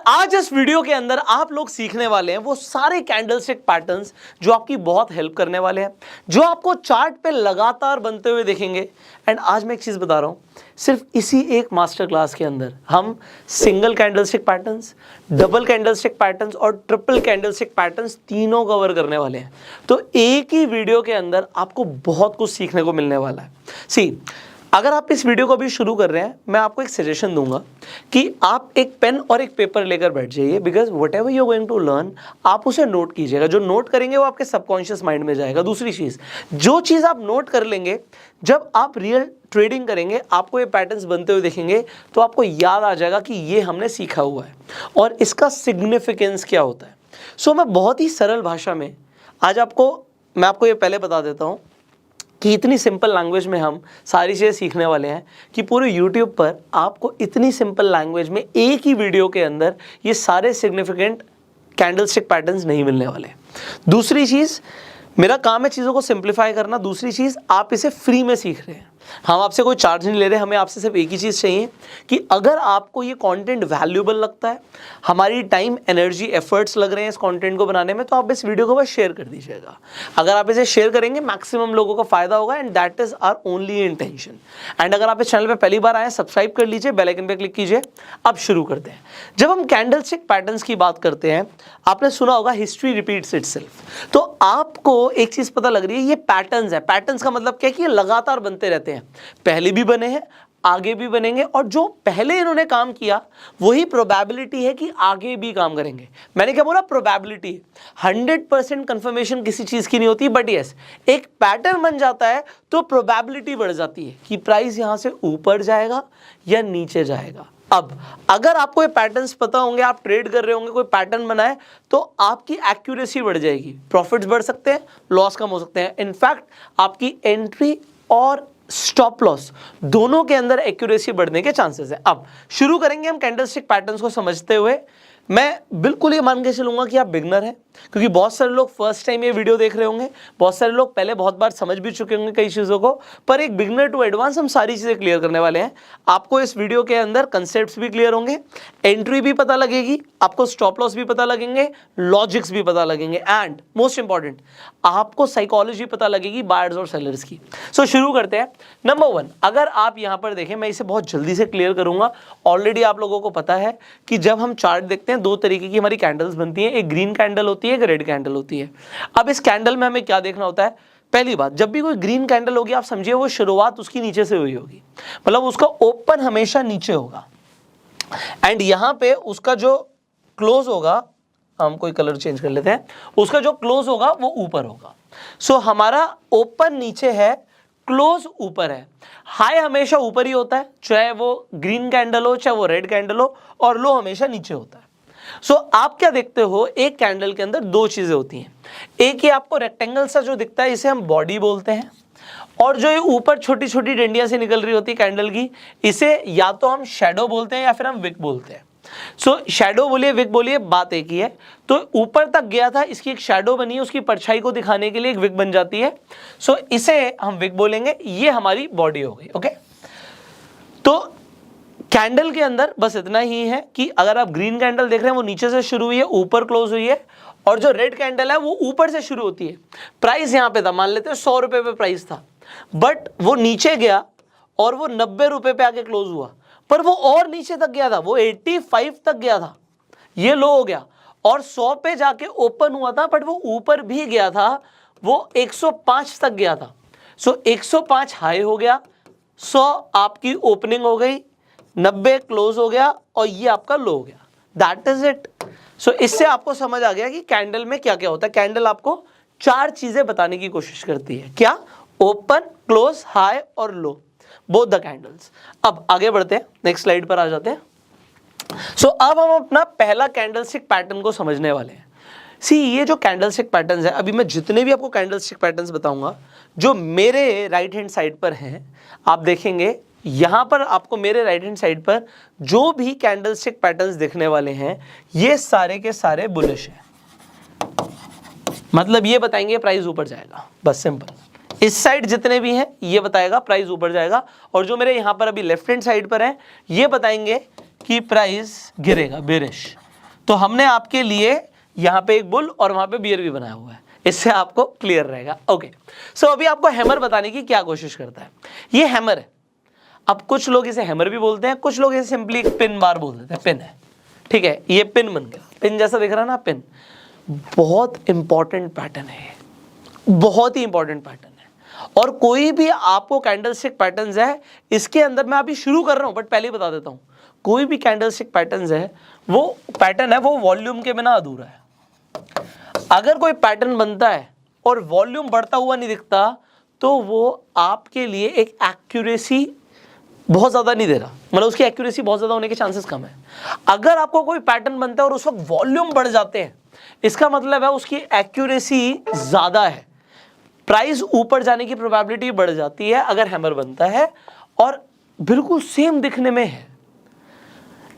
आज इस वीडियो के अंदर आप लोग सीखने वाले हैं वो सारे कैंडलस्टिक पैटर्न्स जो आपकी बहुत हेल्प करने वाले हैं, जो आपको चार्ट पे लगातार बनते हुए देखेंगे। एंड आज मैं एक चीज बता रहा हूं, सिर्फ इसी एक मास्टर क्लास के अंदर हम single candlestick patterns, double candlestick patterns और ट्रिपल कैंडलस्टिक पैटर्न्स तीनों कवर करने वाले हैं। तो एक ही वीडियो के अंदर आपको बहुत कुछ सीखने को मिलने वाला है। सी, अगर आप इस वीडियो को अभी शुरू कर रहे हैं, मैं आपको एक सजेशन दूंगा कि आप एक पेन और एक पेपर लेकर बैठ जाइए, because whatever you going to learn आप उसे नोट कीजिएगा। जो नोट करेंगे वो आपके सबकॉन्शियस माइंड में जाएगा। दूसरी चीज़, जो चीज़ आप नोट कर लेंगे, जब आप रियल ट्रेडिंग करेंगे, आपको ये पैटर्न्स बनते हुए देखेंगे तो आपको याद आ जाएगा कि ये हमने सीखा हुआ है और इसका सिग्निफिकेंस क्या होता है। सो मैं बहुत ही सरल भाषा में आज मैं आपको ये पहले बता देता हूँ कि इतनी सिंपल लैंग्वेज में हम सारी चीज़ें सीखने वाले हैं कि पूरे YouTube पर आपको इतनी सिंपल लैंग्वेज में एक ही वीडियो के अंदर ये सारे सिग्निफिकेंट कैंडलस्टिक पैटर्न्स नहीं मिलने वाले। दूसरी चीज़, मेरा काम है चीज़ों को सिंप्लीफाई करना। दूसरी चीज़, आप इसे फ्री में सीख रहे हैं, हम आपसे कोई चार्ज नहीं ले रहे। हमें आपसे सिर्फ एक ही चीज़ चाहिए कि अगर आपको ये कंटेंट वैल्यूएबल लगता है, हमारी टाइम, एनर्जी, एफर्ट्स लग रहे हैं इस कंटेंट को बनाने में, तो आप इस वीडियो को बस शेयर कर दीजिएगा। अगर आप इसे शेयर करेंगे, मैक्सिमम लोगों को फायदा होगा and that is our only intention. And अगर आप इस चैनल पर पहली बार आए, सब्सक्राइब कर लीजिए, बेल आइकन पे क्लिक कीजिए। अब शुरू करते हैं। जब हम कैंडलस्टिक पैटर्न्स की बात करते हैं, आपने सुना होगा हिस्ट्री रिपीट्स इटसेल्फ। तो आपको एक चीज़ पता लग रही है, ये पैटर्न्स है। पैटर्न्स का मतलब क्या है कि ये लगातार बनते रहते हैं, पहले भी बने हैं, आगे भी बनेंगे, और जो पहले इन्होंने काम किया वही प्रोबेबिलिटी है कि आगे भी काम करेंगे। मैंने क्या बोला? प्रोबेबिलिटी। 100% कंफर्मेशन किसी चीज की नहीं होती, बट यस, एक पैटर्न बन जाता है तो प्रोबेबिलिटी बढ़ जाती है कि प्राइस यहां से ऊपर जाएगा या नीचे जाएगा। अब अगर आपको ये पैटर्न्स पता होंगे, आप ट्रेड कर रहे होंगे, कोई पैटर्न बनाए, तो आपकी एक्यूरेसी बढ़ जाएगी, प्रॉफिट्स बढ़ सकते हैं, लॉस कम हो सकते हैं। इनफैक्ट आपकी एंट्री और स्टॉप लॉस दोनों के अंदर एक्यूरेसी बढ़ने के चांसेस है। अब शुरू करेंगे हम कैंडलस्टिक पैटर्न्स को समझते हुए। मैं बिल्कुल ये मान के चलूंगा कि आप बिगनर हैं, क्योंकि बहुत सारे लोग फर्स्ट टाइम ये वीडियो देख रहे होंगे, बहुत सारे लोग पहले बहुत बार समझ भी चुके होंगे कई चीज़ों को, पर एक बिगनर टू एडवांस हम सारी चीज़ें क्लियर करने वाले हैं। आपको इस वीडियो के अंदर कंसेप्ट्स भी क्लियर होंगे, एंट्री भी पता लगेगी, आपको स्टॉप लॉस भी पता लगेंगे, लॉजिक्स भी पता लगेंगे, एंड मोस्ट इंपॉर्टेंट, आपको साइकोलॉजी पता लगेगी बायर्स और सेलर्स की। सो शुरू करते हैं। नंबर 1, अगर आप यहाँ पर देखें, मैं इसे बहुत जल्दी से क्लियर करूंगा। ऑलरेडी आप लोगों को पता है कि जब हम चार्ट देखते हैं, दो तरीके की हमारी कैंडल्स बनती हैं, एक ग्रीन कैंडल होती है, एक रेड कैंडल होती है। अब इस कैंडल में हमें क्या देखना होता है? पहली बात, जब भी कोई ग्रीन कैंडल होगी, आप समझिए वो शुरुआत उसकी नीचे से हुई होगी, मतलब उसका ओपन हमेशा नीचे होगा, एंड यहां पे उसका जो क्लोज होगा, हम कोई कलर चेंज कर लेते हैं, उसका जो क्लोज होगा वो ऊपर होगा। सो हमारा ओपन नीचे है, क्लोज ऊपर है। हाई हमेशा ऊपर ही होता है, चाहे वो ग्रीन कैंडल हो चाहे वो रेड कैंडल हो, और लो हमेशा नीचे होता है। सो आप क्या देखते हो, एक कैंडल के अंदर दो चीजें होती हैं। एक ही आपको रेक्टेंगल सा जो दिखता है, इसे हम बॉडी बोलते हैं, और जो ये ऊपर छोटी छोटी डंडियां से निकल रही होती है कैंडल की, इसे या तो हम शैडो बोलते हैं या फिर हम विक बोलते हैं। सो शैडो बोलिए, विक बोलिए, बात एक ही है। तो ऊपर तक गया था, इसकी एक शैडो बनी है, उसकी परछाई को दिखाने के लिए एक विक बन जाती है। सो इसे हम विक बोलेंगे, ये हमारी बॉडी हो गई। ओके, तो कैंडल के अंदर बस इतना ही है कि अगर आप ग्रीन कैंडल देख रहे हैं, वो नीचे से शुरू हुई है, ऊपर क्लोज हुई है, और जो रेड कैंडल है वो ऊपर से शुरू होती है। प्राइस यहां पे था, मान लेते हैं 100 रुपए पे प्राइस था, बट वो नीचे गया और वो 90 रुपए पे आके क्लोज हुआ, पर वो और नीचे तक गया था, वो 85 तक गया था, ये लो हो गया, और 100 पे जाके ओपन हुआ था, बट वो ऊपर भी गया था, वो 105 तक गया था। सो 105 हाई हो गया, 100 आपकी ओपनिंग हो गई, 90 क्लोज हो गया, और ये आपका लो हो गया। That is it. सो इससे आपको समझ आ गया कि कैंडल में क्या क्या होता है। कैंडल आपको 4 चीजें बताने की कोशिश करती है। क्या? ओपन, क्लोज, हाई और लो, बोथ द कैंडल्स। अब आगे बढ़ते हैं, नेक्स्ट स्लाइड पर आ जाते हैं। सो अब हम अपना पहला कैंडलस्टिक पैटर्न को समझने वाले हैं। सी, ये जो कैंडलस्टिक पैटर्न्स है, अभी मैं जितने भी आपको कैंडलस्टिक पैटर्न्स बताऊंगा, जो मेरे राइट हैंड साइड पर हैं, आप देखेंगे यहां पर आपको मेरे राइट हैंड साइड पर जो भी कैंडलस्टिक पैटर्न्स दिखने वाले हैं, ये सारे के सारे बुलिश हैं। मतलब ये बताएंगे प्राइस ऊपर जाएगा, बस सिंपल। इस साइड जितने भी हैं ये बताएगा प्राइस ऊपर जाएगा, और जो मेरे यहां पर अभी लेफ्ट हैंड साइड पर है, ये बताएंगे कि प्राइस गिरेगा, बेरिश। तो हमने आपके लिए यहां पे एक बुल और वहां पे बियर भी बनाया हुआ है, इससे आपको क्लियर रहेगा। ओके, सो अभी आपको हैमर बताने की क्या कोशिश करता है। ये हैमर है। अब कुछ लोग इसे हैमर भी बोलते हैं, कुछ लोग इसे सिंपली एक पिन बार बोल देते हैं। पिन है, ठीक है, ये पिन बन गया, पिन जैसा दिख रहा है ना, पिन। बहुत इंपॉर्टेंट पैटर्न है, बहुत ही इंपॉर्टेंट पैटर्न है। और कोई भी आपको कैंडलस्टिक पैटर्न्स है, इसके अंदर मैं अभी शुरू कर रहा हूं बट पहले ही बता देता हूं, कोई भी कैंडलस्टिक पैटर्न्स है, वो पैटर्न है, वो वॉल्यूम के बिना अधूरा है। अगर कोई पैटर्न बनता है और वॉल्यूम बढ़ता हुआ नहीं दिखता, तो वो आपके लिए एक एक्यूरेसी बहुत ज्यादा नहीं दे रहा, मतलब उसकी एक्यूरेसी बहुत ज्यादा होने के चांसेस कम है। अगर आपको कोई पैटर्न बनता है और उस वक्त वॉल्यूम बढ़ जाते हैं, इसका मतलब है उसकी एक्यूरेसी ज्यादा है, प्राइस ऊपर जाने की प्रोबेबिलिटी बढ़ जाती है अगर हैमर बनता है और बिल्कुल सेम दिखने में है।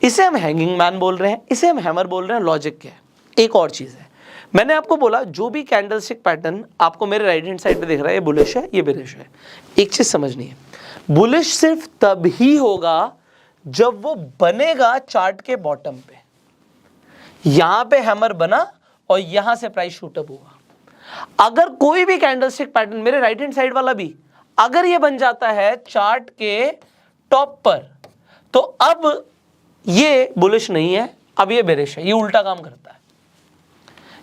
इसे हम हैंगिंग मैन बोल रहे हैं, इसे हम हैमर बोल रहे हैं। लॉजिक क्या है? एक और चीज है, मैंने आपको बोला जो भी कैंडलस्टिक पैटर्न आपको मेरे राइट हैंड साइड पे दिख रहा है, ये बुलिश है, ये बेरिश है। एक चीज समझनी है, बुलिश सिर्फ तब ही होगा जब वो बनेगा चार्ट के बॉटम पे। यहां पे हैमर बना और यहां से प्राइस शूट अप हुआ। अगर कोई भी कैंडलस्टिक पैटर्न, मेरे राइट हैंड साइड वाला भी, अगर ये बन जाता है चार्ट के टॉप पर, तो अब ये बुलिश नहीं है, अब ये बेरिश है, ये उल्टा काम करता है।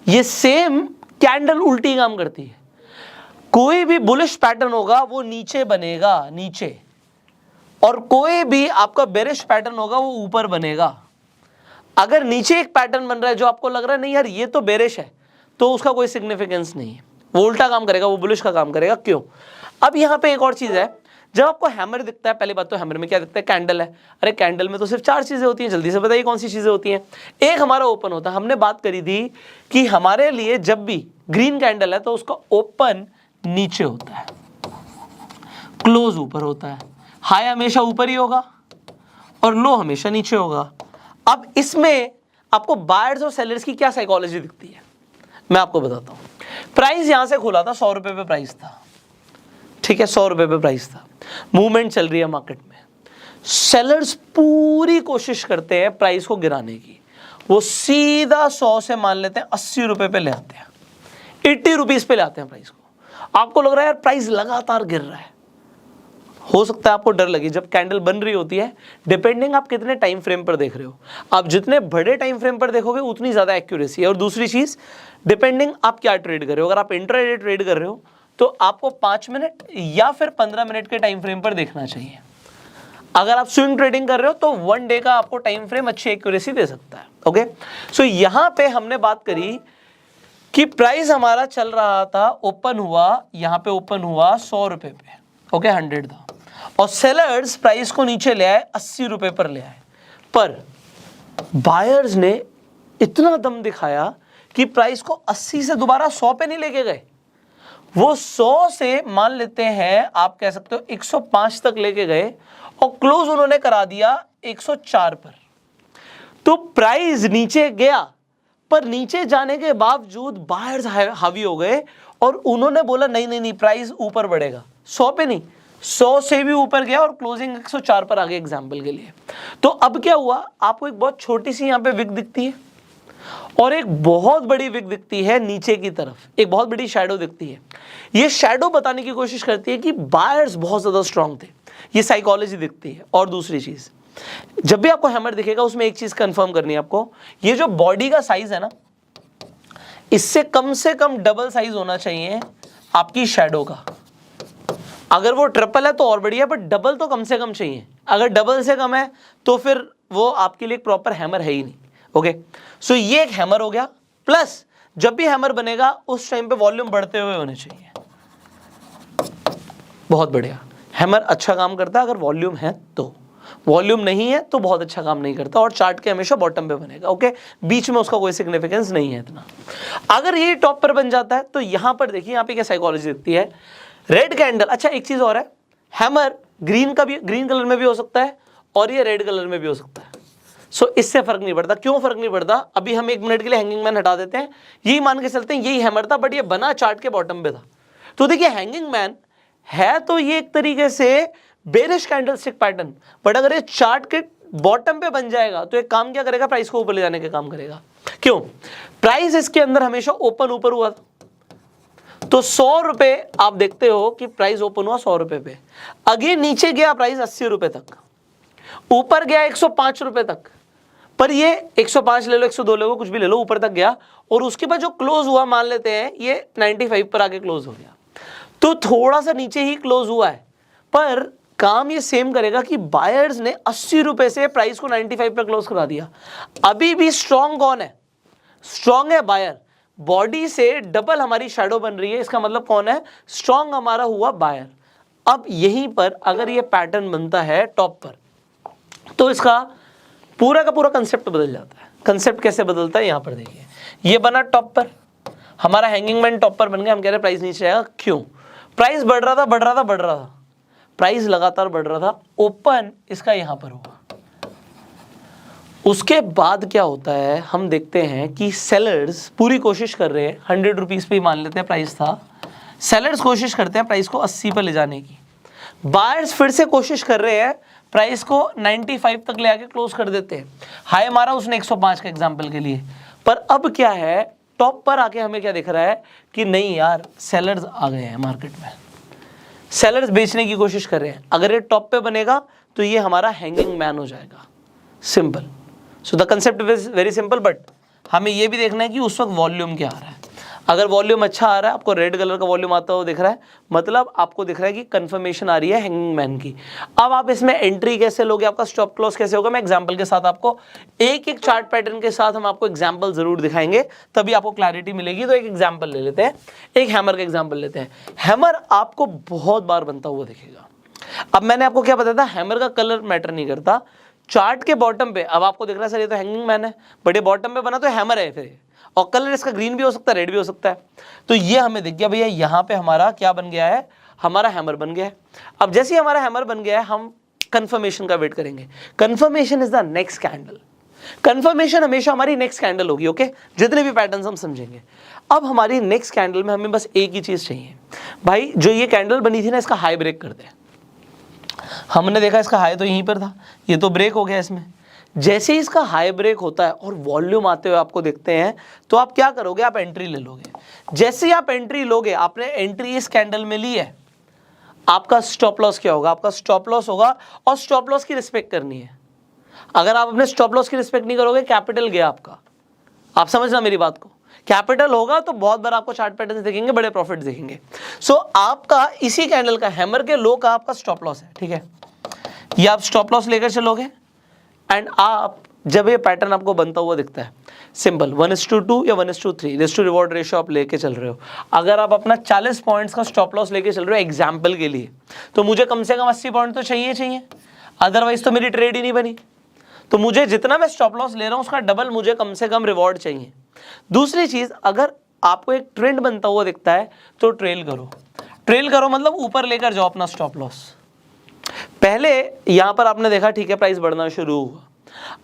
ये सेम कैंडल उल्टी काम करती है। कोई भी बुलिश पैटर्न होगा वो नीचे बनेगा, नीचे, और कोई भी आपका बेरिश पैटर्न होगा वो ऊपर बनेगा। अगर नीचे एक पैटर्न बन रहा है जो आपको लग रहा है नहीं यार ये तो बेरिश है, तो उसका कोई सिग्निफिकेंस नहीं है, वो उल्टा काम करेगा, वो बुलिश का काम करेगा। क्यों? अब यहां पे एक और चीज है, जब आपको हैमर दिखता है, पहली बात तो हैमर में क्या दिखता है? कैंडल है। अरे कैंडल में तो सिर्फ 4 चीजें होती हैं, जल्दी से बताइए कौन सी चीजें होती हैं? एक हमारा ओपन होता है, हमने बात करी थी कि हमारे लिए जब भी ग्रीन कैंडल है तो उसका ओपन नीचे होता है, क्लोज ऊपर होता है, हाई हमेशा ऊपर ही होगा और लो हमेशा नीचे होगा। अब इसमें आपको बायर्स और सेलर्स की क्या साइकोलॉजी दिखती है, मैं आपको बताता हूं। प्राइस यहां से खुला था, 100 रुपए पे प्राइस था, ठीक है, 100 रुपए पे प्राइस था, मूवमेंट चल रही है मार्केट में। सेलर्स पूरी कोशिश करते हैं प्राइस को गिराने की, वो सीधा 100 से मान लेते हैं 80 रुपए पे ले आते हैं, 80 रुपीज पे ले आते हैं प्राइस को। आपको लग रहा है यार प्राइस लगातार गिर रहा है, हो सकता है आपको डर लगे। जब कैंडल बन रही होती है, डिपेंडिंग आप कितने टाइम फ्रेम पर देख रहे हो, आप जितने बड़े टाइम फ्रेम पर देखोगे उतनी ज्यादा एक्यूरेसी है। और दूसरी चीज, डिपेंडिंग आप क्या ट्रेड कर रहे हो, अगर आप इंट्राडे ट्रेड कर रहे हो तो आपको 5 मिनट या फिर 15 मिनट के टाइम फ्रेम पर देखना चाहिए। अगर आप स्विंग ट्रेडिंग कर रहे हो तो 1 डे का आपको टाइम फ्रेम अच्छी एक्यूरेसी दे सकता है। ओके, सो यहां पे हमने बात करी कि प्राइस हमारा चल रहा था, ओपन हुआ, यहां पे ओपन हुआ 100 रुपए पे, ओके, 100 था, और सेलर्स प्राइस को नीचे ले आए, 80 रुपए पर ले आए। पर बायर्स ने इतना दम दिखाया कि प्राइस को 80 से दोबारा 100 पे नहीं लेके गए, वो 100 से मान लेते हैं, आप कह सकते हो 105 तक लेके गए और क्लोज उन्होंने करा दिया 104 पर। तो प्राइस नीचे गया, पर नीचे जाने के बावजूद बायर्स हावी हो गए और उन्होंने बोला नहीं नहीं नहीं, प्राइस ऊपर बढ़ेगा, 100 पे नहीं, 100 से भी ऊपर गया और क्लोजिंग 104 पर आ गया एग्जाम्पल के लिए। तो अब क्या हुआ, आपको एक बहुत छोटी सी यहाँ पे विक दिखती है और एक बहुत बड़ी विक दिखती है नीचे की तरफ, एक बहुत बड़ी शैडो दिखती है। ये शैडो बताने की कोशिश करती है कि बायर्स बहुत ज्यादा स्ट्रांग थे, ये साइकोलॉजी दिखती है। और दूसरी चीज, जब भी आपको हैमर दिखेगा उसमें एक चीज कंफर्म करनी है आपको, ये जो बॉडी का साइज है ना, इससे कम से कम डबल साइज होना चाहिए आपकी शैडो का। अगर वो ट्रिपल है तो और बढ़िया, बट डबल तो कम से कम चाहिए। अगर डबल से कम है तो फिर वो आपके लिए एक प्रॉपर हैमर है ही नहीं। ओके, सो ये एक हैमर हो गया। प्लस जब भी हैमर बनेगा उस टाइम पे वॉल्यूम बढ़ते हुए होने चाहिए। बहुत बढ़िया, हैमर अच्छा काम करता है अगर वॉल्यूम है तो, वॉल्यूम नहीं है तो बहुत अच्छा काम नहीं करता और चार्ट के हमेशा बॉटम पे बनेगा। ओके, बीच में उसका कोई सिग्निफिकेंस नहीं है इतना। अगर ये टॉप पर बन जाता है तो यहां पर देखिए, यहां पे क्या साइकोलॉजी दिखती है, रेड कैंडल। अच्छा, एक चीज और है, हैमर ग्रीन का भी, ग्रीन कलर में भी हो सकता है और ये रेड कलर में भी हो सकता है। सो इससे फर्क नहीं पड़ता। क्यों फर्क नहीं पड़ता? अभी हम 1 मिनट के लिए हैंगिंग मैन हटा देते हैं, यही मान के चलते हैं यही हैमर था, बट ये बना चार्ट के बॉटम पे था। तो देखिए, हैंगिंग मैन है तो ये एक तरीके से बेरिश कैंडलस्टिक पैटर्न, बट अगर ये चार्ट के बॉटम पे बन जाएगा तो एक काम क्या करेगा, प्राइस को ऊपर ले जाने का काम करेगा। क्यों? प्राइस इसके अंदर हमेशा ओपन ऊपर हुआ था, तो 100 रुपए आप देखते हो कि प्राइस ओपन हुआ 100 रुपए पे, अगेन नीचे गया प्राइस 80 रुपए तक, ऊपर गया 105 रुपए तक, पर ये 105 ले लो, 102 ले लो, कुछ भी ले लो, ऊपर तक गया, और उसके बाद जो क्लोज हुआ मान लेते हैं ये 95 पर आके क्लोज हो गया, तो थोड़ा सा नीचे ही क्लोज हुआ है, पर काम ये सेम करेगा कि बायर्स ने 80 रुपए से प्राइस को 95 पर क्लोज करा दिया। अभी भी स्ट्रॉन्ग कौन है? स्ट्रॉन्ग है बायर, बॉडी से डबल हमारी शैडो बन रही है, इसका मतलब कौन है? स्ट्रॉन्ग हमारा हुआ बायर। अब यहीं पर अगर ये पैटर्न बनता है टॉप पर, तो इसका पूरा का पूरा कंसेप्ट बदल जाता है। कंसेप्ट कैसे बदलता है, यहां पर देखिए, ये बना टॉप पर, हमारा हैंगिंग मैन टॉप पर बन गया, हम कह रहे हैं प्राइस नीचे आएगा। क्यों? प्राइस बढ़ रहा था, बढ़ रहा था, बढ़ रहा था, प्राइस लगातार बढ़ रहा था, ओपन इसका यहां पर हुआ। उसके बाद क्या होता है, हम देखते हैं कि सेलर्स पूरी कोशिश कर रहे हैं, 100 रुपीज पे ही मान लेते हैं प्राइस था, सेलर्स कोशिश करते हैं प्राइस को 80 पर ले जाने की, बायर्स फिर से कोशिश कर रहे हैं प्राइस को 95 तक ले आके क्लोज कर देते हैं। हाई मारा उसने 105 का एग्जांपल के लिए, पर अब क्या है, टॉप पर आके हमें क्या दिख रहा है कि नहीं यार, सेलर्स आ गए हैं मार्केट में, सेलर्स बेचने की कोशिश कर रहे हैं। अगर ये टॉप पे बनेगा तो ये हमारा हैंगिंग मैन हो जाएगा। Simple. So the concept is very simple, but हमें ये भी देखना है कि उस वक्त वॉल्यूम क्या आ रहा है। अगर वॉल्यूम अच्छा आ रहा है, आपको रेड कलर का वॉल्यूम आता हुआ दिख रहा है, मतलब आपको दिख रहा है कि कंफर्मेशन आ रही है हैंगिंग मैन की। अब आप इसमें एंट्री कैसे लोगे, आपका स्टॉप क्लोज कैसे होगा, मैं एग्जांपल के साथ आपको एक एक चार्ट पैटर्न के साथ हम आपको एग्जांपल जरूर दिखाएंगे, तभी आपको क्लैरिटी मिलेगी। तो एक एग्जांपल ले लेते हैं, एक हैमर का एग्जांपल लेते हैं। हैमर आपको बहुत बार बनता हुआ दिखेगा। अब मैंने आपको क्या बताया था, हैमर का कलर मैटर नहीं करता। चार्ट के बॉटम पे अब आपको दिख रहा है सर ये तो हैंगिंग मैन है, बट ये बॉटम पे बना तो हैमर है फिर, और कलर इसका ग्रीन भी हो सकता है, रेड भी हो सकता है। तो ये हमें दिख गया भैया, यहाँ पे हमारा क्या बन गया है, हमारा हैमर बन गया है। अब जैसे ही हमारा हैमर बन गया है, हम कंफर्मेशन का वेट करेंगे। Confirmation is the next candle. Confirmation हमेशा हमारी नेक्स्ट कैंडल होगी, ओके, जितने भी पैटर्न्स हम समझेंगे। अब हमारी नेक्स्ट कैंडल में हमें बस एक ही चीज चाहिए, भाई जो ये कैंडल बनी थी ना, इसका हाई ब्रेक कर दे। हमने देखा इसका हाई तो यहीं पर था, ये तो ब्रेक हो गया इसमें। जैसे ही इसका हाई ब्रेक होता है और वॉल्यूम आते हुए आपको देखते हैं, तो आप क्या करोगे, आप एंट्री ले लोगे। जैसे ही आप एंट्री लोगे, आपने एंट्री इस कैंडल में ली है, आपका स्टॉप लॉस क्या होगा, आपका स्टॉप लॉस होगा, और स्टॉप लॉस की रिस्पेक्ट करनी है। अगर आप अपने स्टॉप लॉस की रिस्पेक्ट नहीं करोगे, कैपिटल गया आपका। आप समझना मेरी बात को, कैपिटल होगा तो बहुत बार आपको चार्ट पैटर्न देखेंगे, बड़े प्रॉफिट देखेंगे। सो आपका इसी कैंडल का, हैमर के लो का आपका स्टॉप लॉस है, ठीक है। ये आप स्टॉप लॉस लेकर चलोगे, एंड आप जब ये पैटर्न आपको बनता हुआ दिखता है, सिंपल 1:2 या 1:3 रिस्क टू रिवॉर्ड रेशियो आप लेके चल रहे हो। अगर आप अपना 40 पॉइंट्स का स्टॉप लॉस लेके चल रहे हो एग्जाम्पल के लिए, तो मुझे कम से कम 80 पॉइंट तो चाहिए, अदरवाइज तो मेरी ट्रेड ही नहीं बनी। तो मुझे जितना मैं स्टॉप लॉस ले रहा हूं उसका डबल मुझे कम से कम रिवॉर्ड चाहिए। दूसरी चीज, अगर आपको एक ट्रेंड बनता हुआ दिखता है तो ट्रेल करो। ट्रेल करो मतलब ऊपर लेकर जाओ अपना स्टॉप लॉस। पहले यहां पर आपने देखा, ठीक है, प्राइस बढ़ना शुरू हुआ।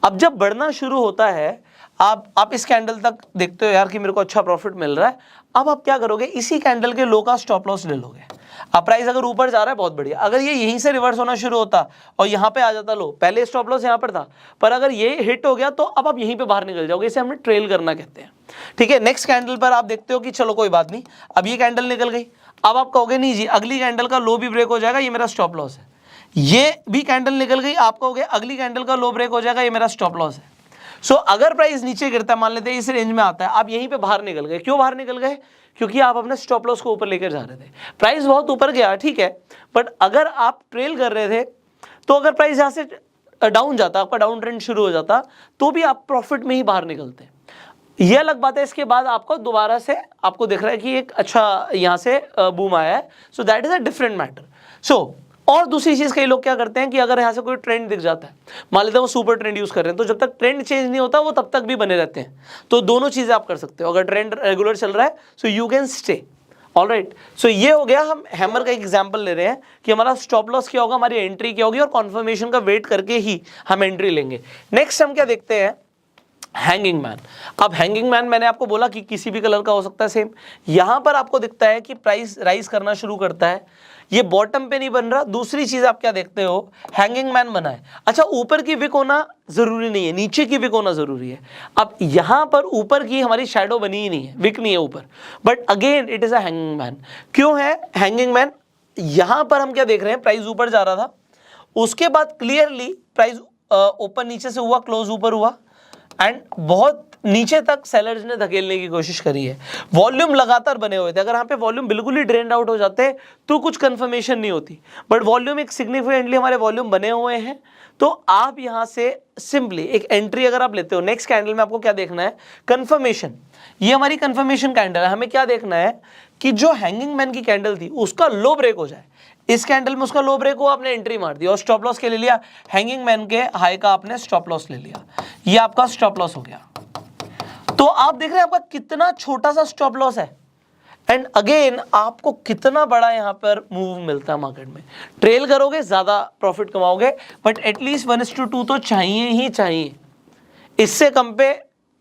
अब जब बढ़ना शुरू होता है, आप इस कैंडल तक देखते हो यार कि मेरे को अच्छा प्रॉफिट मिल रहा है। अब आप क्या करोगे, इसी कैंडल के लो का स्टॉप लॉस ले लोगे। अब प्राइस अगर ऊपर जा रहा है, बहुत बढ़िया। अगर ये यहीं से रिवर्स होना शुरू होता और यहाँ पे आ जाता लो, पहले स्टॉप लॉस यहाँ पर था, पर अगर ये हिट हो गया तो अब आप यहीं पे बाहर निकल जाओगे। इसे हमने ट्रेल करना कहते हैं, ठीक है। नेक्स्ट कैंडल पर आप देखते हो कि चलो कोई बात नहीं, अब ये कैंडल निकल गई। अब आप कहोगे नहीं जी, अगली कैंडल का लो भी ब्रेक हो जाएगा, ये मेरा स्टॉप लॉस है। ये भी कैंडल निकल गई, आप कहोगे अगली कैंडल का लो ब्रेक हो जाएगा, ये मेरा स्टॉप लॉस है। सो अगर प्राइस नीचे गिरता है, मान लेते हैं इस रेंज में आता है, आप यहीं पे बाहर निकल गए। क्यों बाहर निकल गए? क्योंकि आप अपने स्टॉप लॉस को ऊपर लेकर जा रहे थे। प्राइस बहुत ऊपर गया, ठीक है, बट अगर आप ट्रेल कर रहे थे, तो अगर प्राइस यहाँ से डाउन जाता, आपका डाउन ट्रेंड शुरू हो जाता, तो भी आप प्रॉफिट में ही बाहर निकलते। ये अलग बात है। इसके बाद आपको दोबारा से आपको दिख रहा है कि एक अच्छा यहाँ से बूम आया है, so that is a different matter. So और दूसरी चीज, कई लोग क्या करते हैं कि अगर यहाँ से कोई ट्रेंड दिख जाता है, मान लेते हैं वो सुपर ट्रेंड यूज कर रहे हैं, तो जब तक ट्रेंड चेंज नहीं होता वो तब तक भी बने रहते हैं। तो दोनों चीजें आप कर सकते हो। अगर ट्रेंड रेगुलर चल रहा है, so you can stay, alright. So ये हो गया, हम हैमर का एक एग्जांपल ले रहे हैं कि हमारा स्टॉप लॉस क्या होगा, हमारी एंट्री क्या होगी, और कॉन्फर्मेशन का वेट करके ही हम एंट्री लेंगे। नेक्स्ट हम क्या देखते हैं, हैंगिंग मैन। अब हैंगिंग मैन मैंने आपको बोला कि किसी भी कलर का हो सकता है सेम। यहां पर आपको दिखता है कि प्राइस राइज करना शुरू करता है, ये बॉटम पे नहीं बन रहा। दूसरी चीज आप क्या देखते हो, हैंगिंग मैन बना है। अच्छा, ऊपर की विक होना जरूरी नहीं है, नीचे की विक होना जरूरी है। अब यहां पर ऊपर की हमारी शैडो बनी ही नहीं है, विक नहीं है ऊपर, but again it is a hanging man. क्यों है हैंगिंग मैन? यहां पर हम क्या देख रहे हैं, प्राइस ऊपर जा रहा था, उसके बाद क्लियरली प्राइस ओपन नीचे से हुआ, क्लोज ऊपर हुआ, एंड बहुत नीचे तक सेलर्स ने धकेलने की कोशिश करी है। वॉल्यूम लगातार बने हुए थे। अगर यहाँ पे वॉल्यूम बिल्कुल ही ड्रेन्ड आउट हो जाते तो कुछ कंफर्मेशन नहीं होती, बट वॉल्यूम एक सिग्निफिकेंटली हमारे वॉल्यूम बने हुए हैं। तो आप यहाँ से सिंपली एक एंट्री अगर आप लेते हो, नेक्स्ट कैंडल में आपको क्या देखना है, कंफर्मेशन। ये हमारी कंफर्मेशन कैंडल है। हमें क्या देखना है कि जो हैंगिंग मैन की कैंडल थी उसका लो ब्रेक हो जाए। इस कैंडल में उसका लो ब्रेक हुआ, आपने एंट्री मार दी और स्टॉप लॉस के ले लिया। हैंगिंग मैन के हाई का आपने स्टॉप लॉस ले लिया, ये आपका स्टॉप लॉस हो गया। तो आप देख रहे हैं आपका कितना छोटा सा स्टॉप लॉस है, एंड अगेन आपको कितना बड़ा यहां पर मूव मिलता है मार्केट में। ट्रेल करोगे ज्यादा प्रॉफिट कमाओगे, बट एटलीस्ट 1:2 तो चाहिए ही चाहिए। इससे कम पे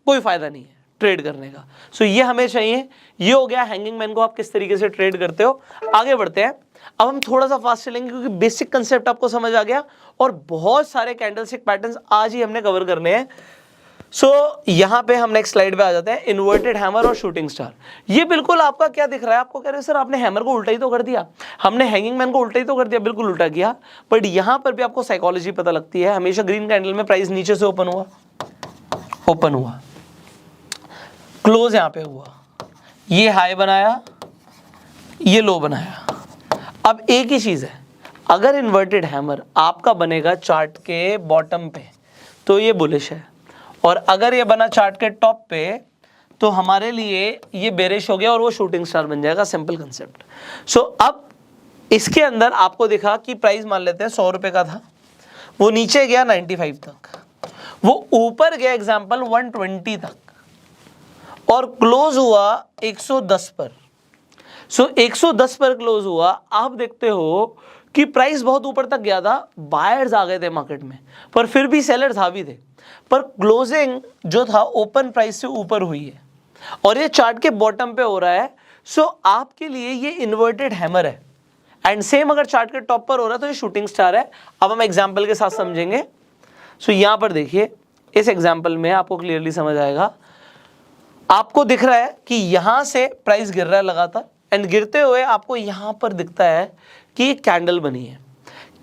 कोई फायदा नहीं है ट्रेड करने का। सो ये हमें चाहिए। ये हो गया हैंगिंग मैन को आप किस तरीके से ट्रेड करते हो। आगे बढ़ते हैं। अब हम थोड़ा सा फास्ट चलेंगे क्योंकि बेसिक कंसेप्ट आपको समझ आ गया और बहुत सारे कैंडलस्टिक पैटर्न्स आज ही हमने कवर करने हैं। सो यहां पे हम नेक्स्ट स्लाइड पे आ जाते हैं, इन्वर्टेड हैमर और शूटिंग स्टार। ये बिल्कुल आपका क्या दिख रहा है, आपको कह रहे हैं सर आपने हैमर को उल्टा ही तो कर दिया, हमने हैंगिंग मैन को उल्टा ही तो कर दिया। बिल्कुल उल्टा किया, बट यहां पर भी आपको साइकोलॉजी पता लगती है। हमेशा ग्रीन कैंडल में प्राइस नीचे से ओपन हुआ, क्लोज यहां पे हुआ, ये हाई बनाया, ये लो बनाया। अब एक ही चीज है, अगर इन्वर्टेड हैमर आपका बनेगा चार्ट के बॉटम पे तो ये बुलिश है, और अगर ये बना चार्ट के टॉप पे तो हमारे लिए ये बेरिश हो गया और वो शूटिंग स्टार बन जाएगा। Simple concept. सो अब इसके अंदर आपको दिखा कि प्राइस मान लेते हैं 100 रुपए का था, वो नीचे गया 95 तक, वो ऊपर गया एग्जाम्पल 120 तक, और क्लोज हुआ 110 पर। सो 110 पर क्लोज हुआ। आप देखते हो कि प्राइस बहुत ऊपर तक गया था, बायर्स आ गए थे मार्केट में, पर फिर भी सेलर्स हावी थे, पर क्लोजिंग जो था ओपन प्राइस से ऊपर हुई है और ये चार्ट के बॉटम पे हो रहा है। सो आपके लिए ये इन्वर्टेड हैमर है, एंड सेम अगर चार्ट के टॉप पर हो रहा है तो ये शूटिंग स्टार है। अब हम एग्जांपल के साथ समझेंगे। सो यहां पर देखिए, इस एग्जांपल में आपको क्लियरली समझ आएगा। आपको दिख रहा है कि यहां से प्राइस गिर रहा है लगातार, एंड गिरते हुए आपको यहां पर दिखता है कि एक कैंडल बनी है।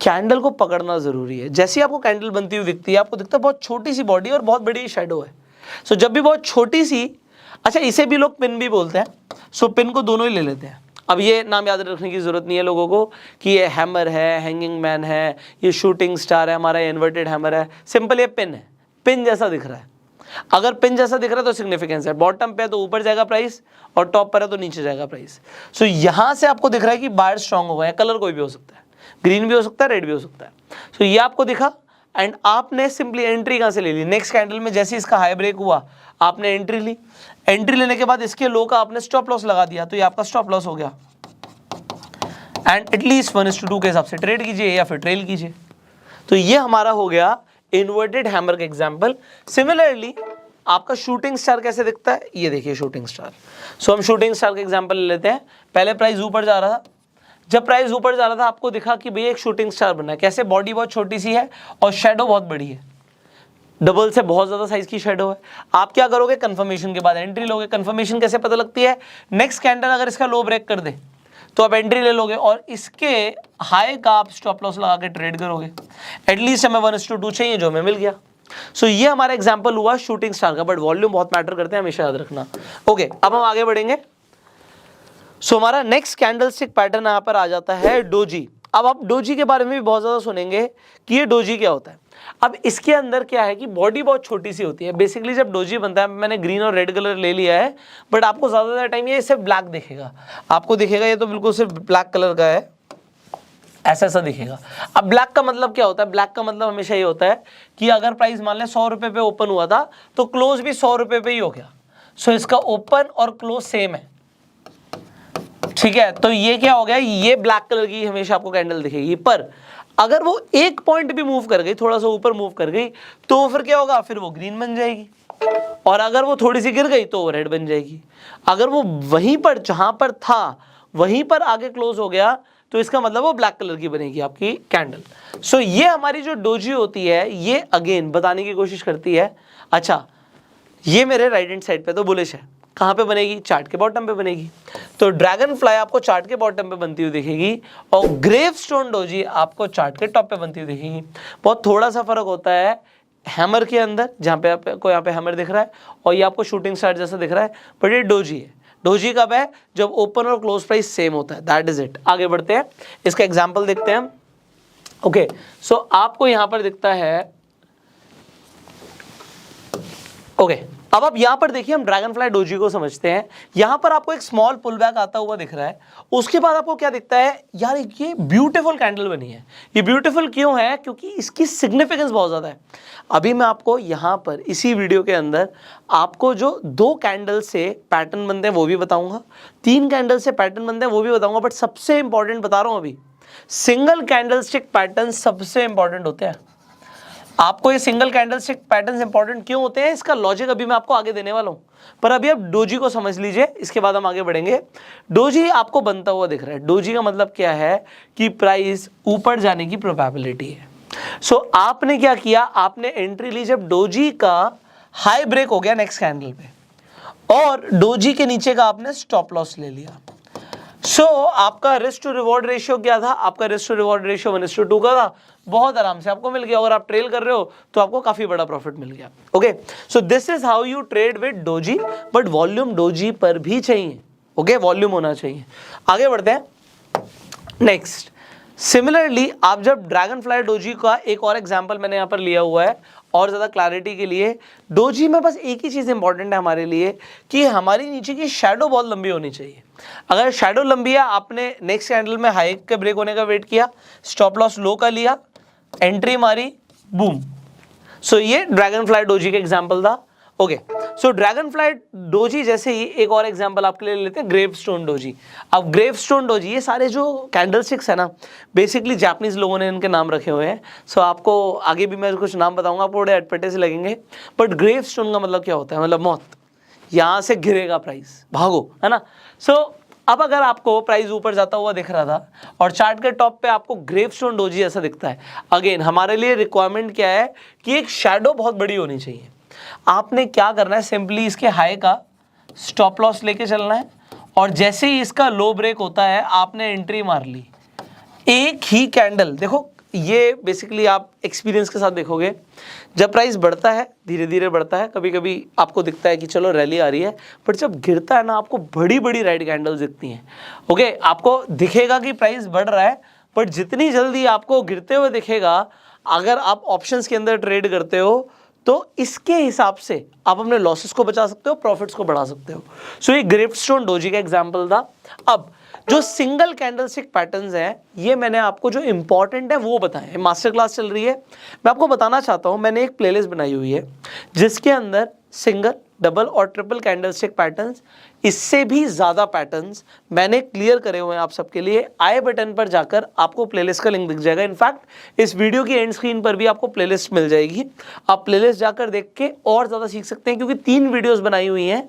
कैंडल को पकड़ना जरूरी है। जैसे आपको कैंडल बनती हुई दिखती है, आपको दिखता है बहुत छोटी सी बॉडी और बहुत बड़ी शैडो है। सो जब भी बहुत छोटी सी, अच्छा इसे भी लोग पिन भी बोलते हैं, सो पिन को दोनों ही ले लेते हैं। अब ये नाम याद रखने की जरूरत नहीं है लोगों को कि ये हैमर है, हैंगिंग मैन है, ये शूटिंग स्टार है, हमारा इन्वर्टेड हैमर है। सिंपल ये पिन है, पिन जैसा दिख रहा है। अगर पिन जैसा दिख रहा है तो सिग्निफिकेंस है। बॉटम पे है तो ऊपर जाएगा प्राइस, और टॉप पर है तो नीचे जाएगा प्राइस। सो यहां से आपको दिख रहा है कि बायर स्ट्रांग हो गए हैं। कलर कोई भी हो सकता है, ग्रीन भी हो सकता है, रेड भी हो सकता है। सो ये आपको दिखा, एंड आपने सिंपली एंट्री कहां से ले ली, नेक्स्ट कैंडल में जैसे इसका हाई ब्रेक हुआ आपने एंट्री ली। एंट्री लेने के बाद इसके लो का आपने स्टॉप लॉस लगा दिया, तो ये आपका स्टॉप लॉस हो गया। एंड एटलीस्ट 1:2 के हिसाब से ट्रेड कीजिए या फिर ट्रेल कीजिए। तो ये हमारा हो गया इन्वर्टेड हैमर का एग्जांपल। सिमिलरली आपका शूटिंग स्टार कैसे दिखता है, ये देखिए शूटिंग स्टार। सो हम शूटिंग स्टार का एग्जांपल ले लेते हैं। पहले प्राइस ऊपर जा रहा था, जब प्राइस ऊपर जा रहा था आपको दिखा कि भैया एक शूटिंग स्टार बना है। कैसे, बॉडी बहुत छोटी सी है और शेडो बहुत बड़ी है, डबल से बहुत ज्यादा साइज की शेडो है। आप क्या करोगे, कंफर्मेशन के बाद एंट्री लोगे। कंफर्मेशन कैसे पता लगती है, नेक्स्ट कैंडल अगर इसका लो ब्रेक कर दे तो आप एंट्री ले लोगे और इसके हाई का आप स्टॉप लॉस लगा के ट्रेड करोगे। एटलीस्ट हमें 1:2 चाहिए, जो हमें मिल गया। सो ये हमारा एग्जांपल हुआ शूटिंग स्टार का, बट वॉल्यूम बहुत मैटर करते हैं, हमेशा याद रखना। ओके, अब हम आगे बढ़ेंगे। सो हमारा नेक्स्ट कैंडलस्टिक पैटर्न यहाँ पर आ जाता है डोजी। अब आप डोजी के बारे में भी बहुत ज्यादा सुनेंगे कि ये डोजी क्या होता है। अब इसके अंदर क्या है कि बॉडी बहुत छोटी सी होती है। बेसिकली जब डोजी बनता है, मैंने ग्रीन और रेड कलर ले लिया है, बट आपको ज्यादातर टाइम ये सिर्फ ब्लैक दिखेगा। आपको दिखेगा ये तो बिल्कुल सिर्फ ब्लैक कलर का है, ऐसा ऐसा दिखेगा। अब ब्लैक का मतलब क्या होता है, ब्लैक का मतलब हमेशा ये होता है कि अगर प्राइस मान लें 100 रुपए पे ओपन हुआ था तो क्लोज भी 100 रुपए पे ही हो गया। सो इसका ओपन और क्लोज सेम है, ठीक है। तो ये क्या हो गया, ये ब्लैक कलर की हमेशा आपको कैंडल दिखेगी। पर अगर वो एक पॉइंट भी मूव कर गई, थोड़ा सा ऊपर मूव कर गई, तो फिर क्या होगा, फिर वो ग्रीन बन जाएगी। और अगर वो थोड़ी सी गिर गई तो वो रेड बन जाएगी। अगर वो वहीं पर जहां पर था वहीं पर आगे क्लोज हो गया तो इसका मतलब वो ब्लैक कलर की बनेगी आपकी कैंडल। सो ये हमारी जो डोजी होती है ये अगेन बताने की कोशिश करती है, अच्छा ये मेरे राइट हैंड साइड पे तो बुलिश है, कहाँ पे बनेगी, चार्ट के बॉटम पे बनेगी। तो ड्रैगन फ्लाई आपको चार्ट के बॉटम पे बनती हुई दिखेगी और ग्रेवस्टोन डोजी आपको चार्ट के टॉप पे बनती हुई दिखेगी। बहुत थोड़ा सा फर्क होता है हैमर के अंदर, जहाँ पे आपको यहाँ पे हैमर दिख रहा है और ये आपको शूटिंग स्टार जैसा दिख रहा है, बट ये डोजी है। डोजी कब है, जब ओपन और क्लोज प्राइस सेम होता है, दैट इज इट। आगे बढ़ते हैं, इसका एग्जाम्पल देखते हैं। ओके सो आपको यहां पर दिखता है, ओके अब आप यहां पर देखिए, हम ड्रैगन फ्लाई डोजी को समझते हैं। यहां पर आपको एक स्मॉल पुल बैक आता हुआ दिख रहा है, उसके बाद आपको क्या दिखता है, यार ये ब्यूटीफुल कैंडल बनी है। ये ब्यूटीफुल क्यों है, क्योंकि इसकी सिग्निफिकेंस बहुत ज्यादा है। अभी मैं आपको यहां पर इसी वीडियो के अंदर आपको जो 2 कैंडल से पैटर्न बनते हैं वो भी बताऊंगा, 3 कैंडल से पैटर्न बनते हैं वो भी बताऊंगा, बट सबसे इंपॉर्टेंट बता रहा हूं अभी, सिंगल कैंडल स्टिक पैटर्न सबसे इंपॉर्टेंट होते हैं। आपको ये सिंगल कैंडलस्टिक पैटर्न्स इंपॉर्टेंट क्यों होते हैं, इसका लॉजिक अभी मैं आपको आगे देने वाला हूं, पर अभी आप डोजी को समझ लीजिए, इसके बाद हम आगे बढ़ेंगे। डोजी आपको बनता हुआ दिख रहा है, डोजी का मतलब क्या है कि प्राइस ऊपर जाने की प्रोबेबिलिटी है। सो आपने क्या किया, आपने एंट्री ली जब डोजी का हाई ब्रेक हो गया नेक्स्ट कैंडल पे, और डोजी के नीचे का आपने स्टॉप लॉस ले लिया। आपका रिस्क टू रिवॉर्ड रेशियो क्या था, आपका रिस्क टू रिवॉर्ड रेशियो 1:2 का था, बहुत आराम से आपको मिल गया। अगर आप ट्रेल कर रहे हो तो आपको काफी बड़ा प्रॉफिट मिल गया। Okay so this is how you trade with doji, but volume doji पर भी चाहिए। ओके वॉल्यूम होना चाहिए। आगे बढ़ते हैं नेक्स्ट। सिमिलरली आप जब ड्रैगन फ्लाई डोजी का एक और एग्जांपल मैंने यहाँ पर लिया हुआ है और ज़्यादा क्लैरिटी के लिए, डोजी में बस एक ही चीज़ इंपॉर्टेंट है हमारे लिए कि हमारी नीचे की शैडो बहुत लंबी होनी चाहिए। अगर शैडो लंबी है, आपने नेक्स्ट कैंडल में हाई के ब्रेक होने का वेट किया, स्टॉप लॉस लो का लिया, एंट्री मारी, बूम। सो ये ड्रैगन फ्लाई डोजी का एग्जाम्पल था। Okay so dragon fly doji जैसे ही एक और एग्जांपल आपके लिए लेते हैं, ग्रेवस्टोन डोजी। अब ग्रेवस्टोन डोजी, ये सारे जो कैंडलस्टिक्स है ना, बेसिकली जापानीज लोगों ने इनके नाम रखे हुए हैं। सो आपको आगे भी मैं कुछ नाम बताऊंगा, आपको बड़े अटपटे से लगेंगे, बट ग्रेवस्टोन का मतलब क्या होता है, मतलब मौत, यहाँ से गिरेगा प्राइस, भागो, है ना। सो अब अगर आपको प्राइस ऊपर जाता हुआ दिख रहा था और चार्ट के टॉप पे आपको ग्रेवस्टोन डोजी ऐसा दिखता है, अगेन हमारे लिए रिक्वायरमेंट क्या है कि एक शैडो बहुत बड़ी होनी चाहिए। आपने क्या करना है, सिंपली इसके हाई का स्टॉप लॉस लेके चलना है, और जैसे ही इसका लो ब्रेक होता है आपने एंट्री मार ली। एक ही कैंडल, देखो ये बेसिकली आप एक्सपीरियंस के साथ देखोगे, जब प्राइस बढ़ता है धीरे धीरे बढ़ता है, कभी कभी आपको दिखता है कि चलो रैली आ रही है, बट जब गिरता है ना आपको बड़ी बड़ी राइट कैंडल्स दिखती हैं। ओके आपको दिखेगा कि प्राइस बढ़ रहा है, बट जितनी जल्दी आपको गिरते हुए दिखेगा, अगर आप ऑप्शंस के अंदर ट्रेड करते हो तो इसके हिसाब से आप अपने लॉसेस को बचा सकते हो, प्रॉफिट्स को बढ़ा सकते हो। सो ये ग्रेवस्टोन डोजी का एग्जांपल था। अब जो सिंगल कैंडलस्टिक पैटर्न्स हैं, ये मैंने आपको जो इंपॉर्टेंट है वो बताएं। मास्टर क्लास चल रही है, मैं आपको बताना चाहता हूं, मैंने एक प्लेलिस्ट बनाई हुई है जिसके अंदर सिंगल, डबल और ट्रिपल कैंडलस्टिक पैटर्न्स, इससे भी ज़्यादा पैटर्न्स मैंने क्लियर करे हुए हैं आप सबके लिए। आई बटन पर जाकर आपको प्लेलिस्ट का लिंक दिख जाएगा। इनफैक्ट इस वीडियो की एंड स्क्रीन पर भी आपको प्लेलिस्ट मिल जाएगी, आप प्लेलिस्ट जाकर देख के और ज़्यादा सीख सकते हैं, क्योंकि 3 वीडियोस बनाई हुई हैं।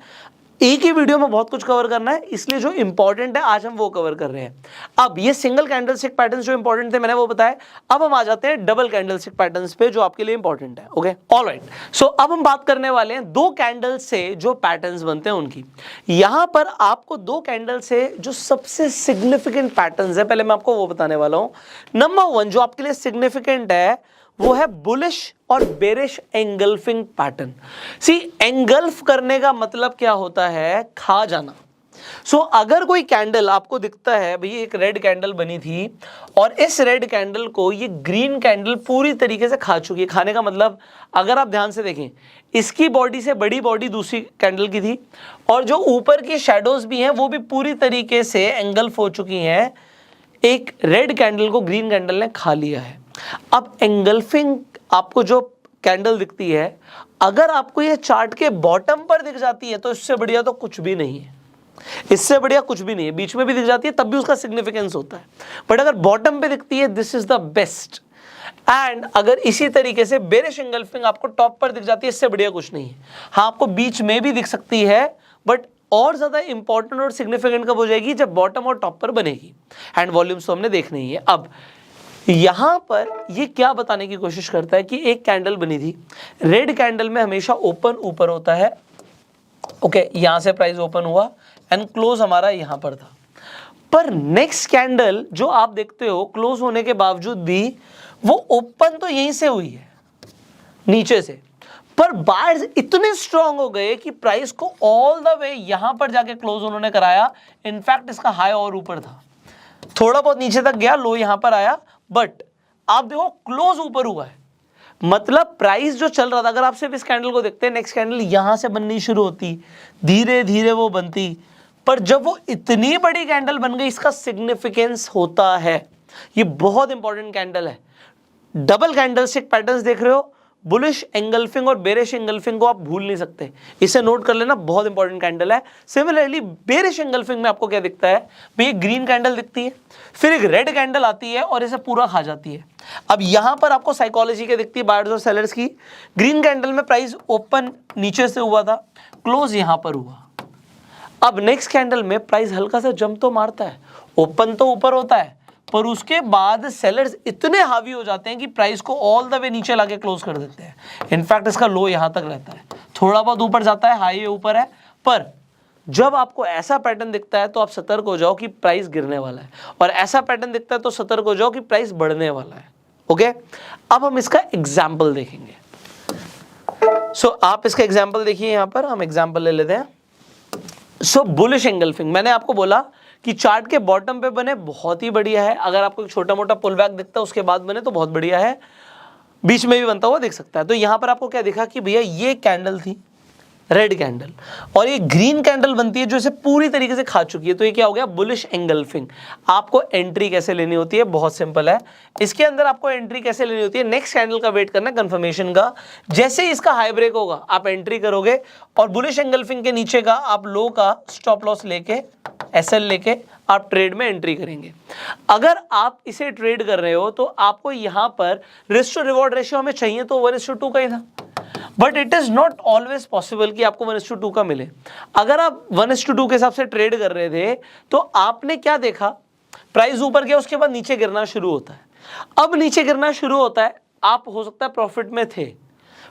एक ही वीडियो में बहुत कुछ कवर करना है, इसलिए जो इंपॉर्टेंट है आज हम वो कवर कर रहे हैं। अब ये सिंगल कैंडलस्टिक पैटर्न्स जो इंपॉर्टेंट थे मैंने वो बताया। अब हम आ जाते हैं डबल कैंडलस्टिक पैटर्न्स पे जो आपके लिए इंपॉर्टेंट है। ओके ऑलराइट, सो अब हम बात करने वाले हैं 2 कैंडल से जो पैटर्न्स बनते हैं उनकी। यहां पर आपको 2 कैंडल से जो सबसे सिग्निफिकेंट पैटर्न्स है, पहले मैं आपको वो बताने वाला हूं। नंबर 1 जो आपके लिए सिग्निफिकेंट है वो है बुलिश और बेरिश एंगल्फिंग पैटर्न। सी एंगल्फ करने का मतलब क्या होता है, खा जाना। सो अगर कोई कैंडल आपको दिखता है, भाई एक रेड कैंडल बनी थी और इस रेड कैंडल को ये ग्रीन कैंडल पूरी तरीके से खा चुकी है। खाने का मतलब, अगर आप ध्यान से देखें, इसकी बॉडी से बड़ी बॉडी दूसरी कैंडल की थी, और जो ऊपर की शेडोज भी हैं वो भी पूरी तरीके से एंगल्फ हो चुकी हैं। एक रेड कैंडल को ग्रीन कैंडल ने खा लिया है। अब एंगल्फिंग आपको जो कैंडल दिखती है, अगर आपको ये चार्ट के बॉटम पर दिख जाती है तो इससे बढ़िया तो कुछ भी नहीं है, इससे बढ़िया कुछ भी नहीं है। बीच में भी दिख जाती है तब भी उसका सिग्निफिकेंस होता है, बट अगर बॉटम पे दिखती है, this is the best. And अगर इसी तरीके से बेरिश एंगल्फिंग आपको टॉप पर दिख जाती है, इससे बढ़िया कुछ नहीं है। हाँ, आपको बीच में भी दिख सकती है, बट और ज्यादा इंपॉर्टेंट और सिग्निफिकेंट कब हो जाएगी, जब बॉटम और टॉप पर बनेगी। एंड वॉल्यूम्स तो हमने देखने ही है। अब यहां पर ये क्या बताने की कोशिश करता है कि एक कैंडल बनी थी, रेड कैंडल में हमेशा ओपन ऊपर होता है। ओके, यहां से प्राइस ओपन हुआ एंड क्लोज हमारा यहां पर था। पर नेक्स्ट कैंडल जो आप देखते हो, क्लोज होने के बावजूद भी वो ओपन तो यहीं से हुई है, नीचे से, पर बायर्स इतने स्ट्रांग हो गए कि प्राइस को ऑल द वे यहां पर जाके क्लोज उन्होंने कराया। इनफैक्ट इसका हाई और ऊपर था, थोड़ा बहुत नीचे तक गया, लो यहां पर आया, बट आप देखो क्लोज ऊपर हुआ है। मतलब प्राइस जो चल रहा था, अगर आप सिर्फ इस कैंडल को देखते हैं, नेक्स्ट कैंडल यहां से बननी शुरू होती, धीरे धीरे वो बनती, पर जब वो इतनी बड़ी कैंडल बन गई, इसका सिग्निफिकेंस होता है। ये बहुत इंपॉर्टेंट कैंडल है। डबल कैंडलस्टिक पैटर्न्स देख रहे हो, बुलिश एंगल्फिंग और बेरिश एंगल्फिंग को आप भूल नहीं सकते, इसे नोट कर लेना, बहुत इंपॉर्टेंट कैंडल है। सिमिलरली बेरिश एंगल्फिंग में आपको क्या दिखता है, भाई ग्रीन कैंडल दिखती है, फिर एक रेड कैंडल आती है और इसे पूरा खा जाती है। अब यहां पर आपको साइकोलॉजी क्या दिखती है, बायर्स और सेलर्स की। ग्रीन कैंडल में प्राइस ओपन नीचे से हुआ था, क्लोज यहां पर हुआ। अब नेक्स्ट कैंडल में प्राइस हल्का सा जंप तो मारता है, ओपन तो ऊपर होता है, पर उसके बाद सेलर्स इतने हावी हो जाते हैं कि प्राइस को ऑल द वे नीचे लाके क्लोज कर देते हैं। इनफैक्ट इसका लो यहां तक रहता है, थोड़ा बहुत ऊपर जाता है, हाई ऊपर है, पर जब आपको ऐसा पैटर्न दिखता है तो आप सतर्क हो जाओ कि प्राइस गिरने वाला है, और ऐसा पैटर्न दिखता है तो सतर्क हो जाओ कि प्राइस बढ़ने वाला है। ओके, अब हम इसका एग्जाम्पल देखेंगे। आप इसका एग्जाम्पल देखिए, यहां पर हम एग्जाम्पल ले लेते हैं। बुलिश एंगल्फिंग, मैंने आपको बोला कि चार्ट के बॉटम पे बने बहुत ही बढ़िया है, अगर आपको एक छोटा मोटा पुल बैक दिखता है उसके बाद बने तो बहुत बढ़िया है, बीच में भी बनता हुआ दिख सकता है। तो यहां पर आपको क्या दिखा कि भैया ये कैंडल थी, रेड कैंडल, और ये ग्रीन कैंडल बनती है जो इसे पूरी तरीके से खा चुकी है, तो ये क्या हो गया, बुलिश एंगल्फिंग। आपको एंट्री कैसे लेनी होती है, बहुत सिंपल है। इसके अंदर आपको एंट्री कैसे लेनी होती है, नेक्स्ट कैंडल का वेट करना, कंफर्मेशन का। जैसे ही इसका हाई ब्रेक होगा आप एंट्री करोगे, और बुलिश एंगल्फिंग के नीचे का आप लो का स्टॉप लॉस लेके, एसएल लेके आप ट्रेड में एंट्री करेंगे। अगर आप इसे ट्रेड कर रहे हो तो आपको यहां पर रिस्क टू रिवॉर्ड रेशियो हमें चाहिए तो 1:2 का ही था, but it is not always possible कि आपको 1:2 का मिले। अगर आप 1:2 के हिसाब से ट्रेड कर रहे थे तो आपने क्या देखा, प्राइस ऊपर गया, उसके बाद नीचे गिरना शुरू होता है। अब नीचे गिरना शुरू होता है, आप हो सकता है प्रॉफिट में थे,